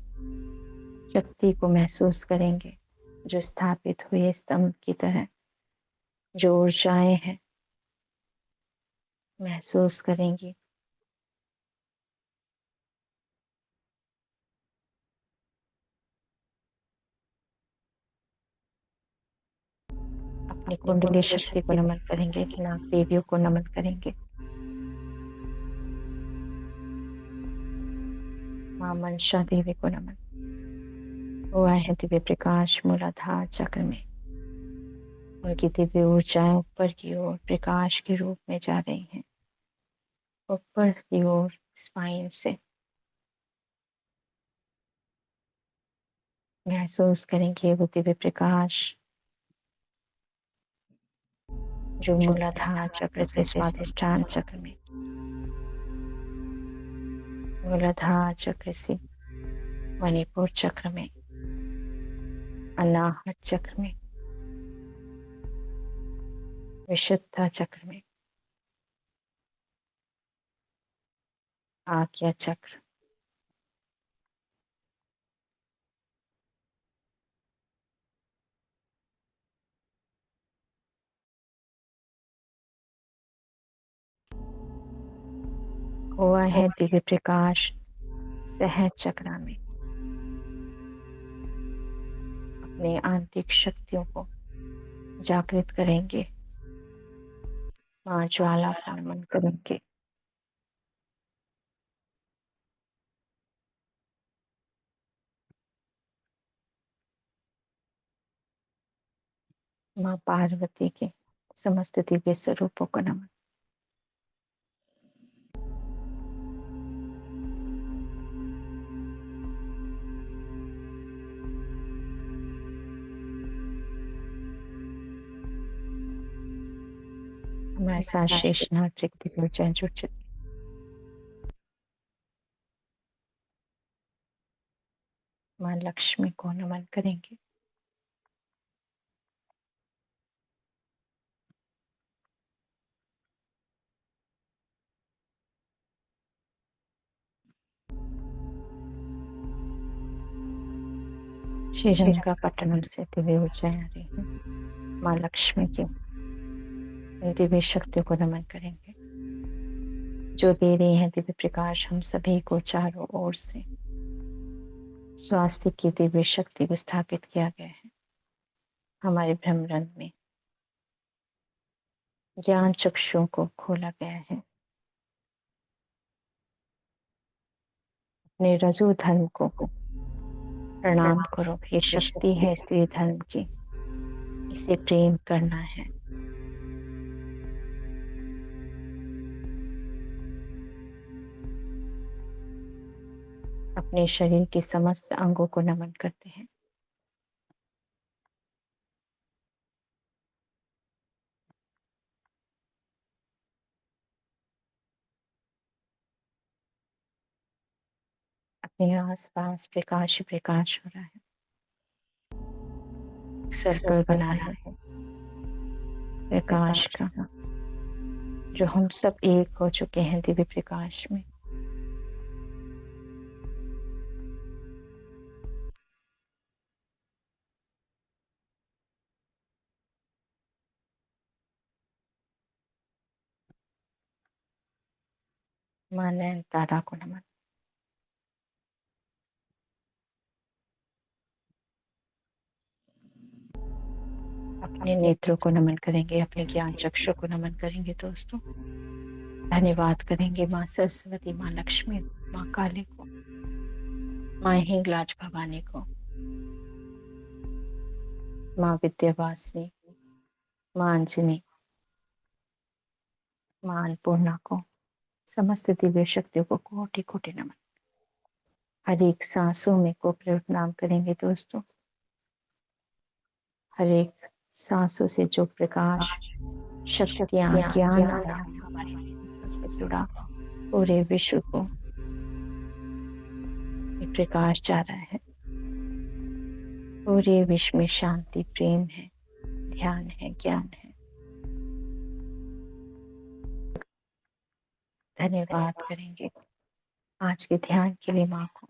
शक्ति को महसूस करेंगे, जो स्थापित हुए स्तंभ की तरह जो ऊर्जाएं हैं महसूस करेंगी। अपनी कुंडली शक्ति को नमन करेंगे, नाग देवियों को नमन करेंगे, माँ मनसा देवी को नमन। हुआ है दिव्य प्रकाश मूलाधार चक्र में, उनकी दिव्य ऊर्जाएं ऊपर की ओर प्रकाश के रूप में जा रही हैं, ऊपर की ओर स्पाइन से महसूस करेंगे वो दिव्य प्रकाश जो मूलाधार चक्र से स्वाधिष्ठान चक्र में, मूलाधार चक्र से मणिपुर चक्र में, अनाहत चक्र में, विशुद्धा चक्र में, आज्ञा चक्र, हुआ है दिव्य प्रकाश सहज चक्र में। अपने आंतरिक शक्तियों को जागृत करेंगे, माँ ज्वाला का नमन करेंगे। माँ पार्वती के समस्त दिव्य स्वरूपों को नमन। हमारे साथ शेषनाग चक्र की ऊर्जाएं जुड़ चुकी। माँ लक्ष्मी को नमन करेंगे। श्रीरंगपट्टनम से दिव्य ऊर्जाएं आ रही हैं, माँ लक्ष्मी की दिव्य शक्तियों को नमन करेंगे, जो दे रही है दिव्य प्रकाश हम सभी को चारों ओर से। स्वास्थ्य की दिव्य शक्ति को स्थापित किया गया है हमारे ब्रह्मांड में। ज्ञान चक्षुओं को खोला गया है। अपने रजू धर्म को प्रणाम करो, ये शक्ति है स्त्री धर्म की, इसे प्रेम करना है। अपने शरीर के समस्त अंगों को नमन करते हैं। अपने आसपास प्रकाश ही प्रकाश हो रहा है, सर्कल बना है प्रकाश का, जो हम सब एक हो चुके हैं दिव्य प्रकाश में। माँ नैन तारा को नमन। अपने नेत्रों को नमन करेंगे, अपने ज्ञान चक्षु को नमन करेंगे दोस्तों। धन्यवाद करेंगे माँ सरस्वती, माँ लक्ष्मी, माँ काली को, माँ हिंगलाज भवानी को, माँ विद्यावासिनी, माँ अंजनी, माँ अन्नपूर्णा को, समस्त दिव्य शक्तियों को कोटि कोटि नमन। हर एक सांसों में को प्रणाम करेंगे दोस्तों। हर एक सांसों से जो प्रकाश, शक्तियां, ज्ञान आ रहा है हमारे जीवन से जुड़ा, पूरे विश्व को ये प्रकाश जा रहा है। पूरे विश्व में शांति, प्रेम है, ध्यान है, ज्ञान है। धन्यवाद करेंगे आज के ध्यान के लिए माँ को।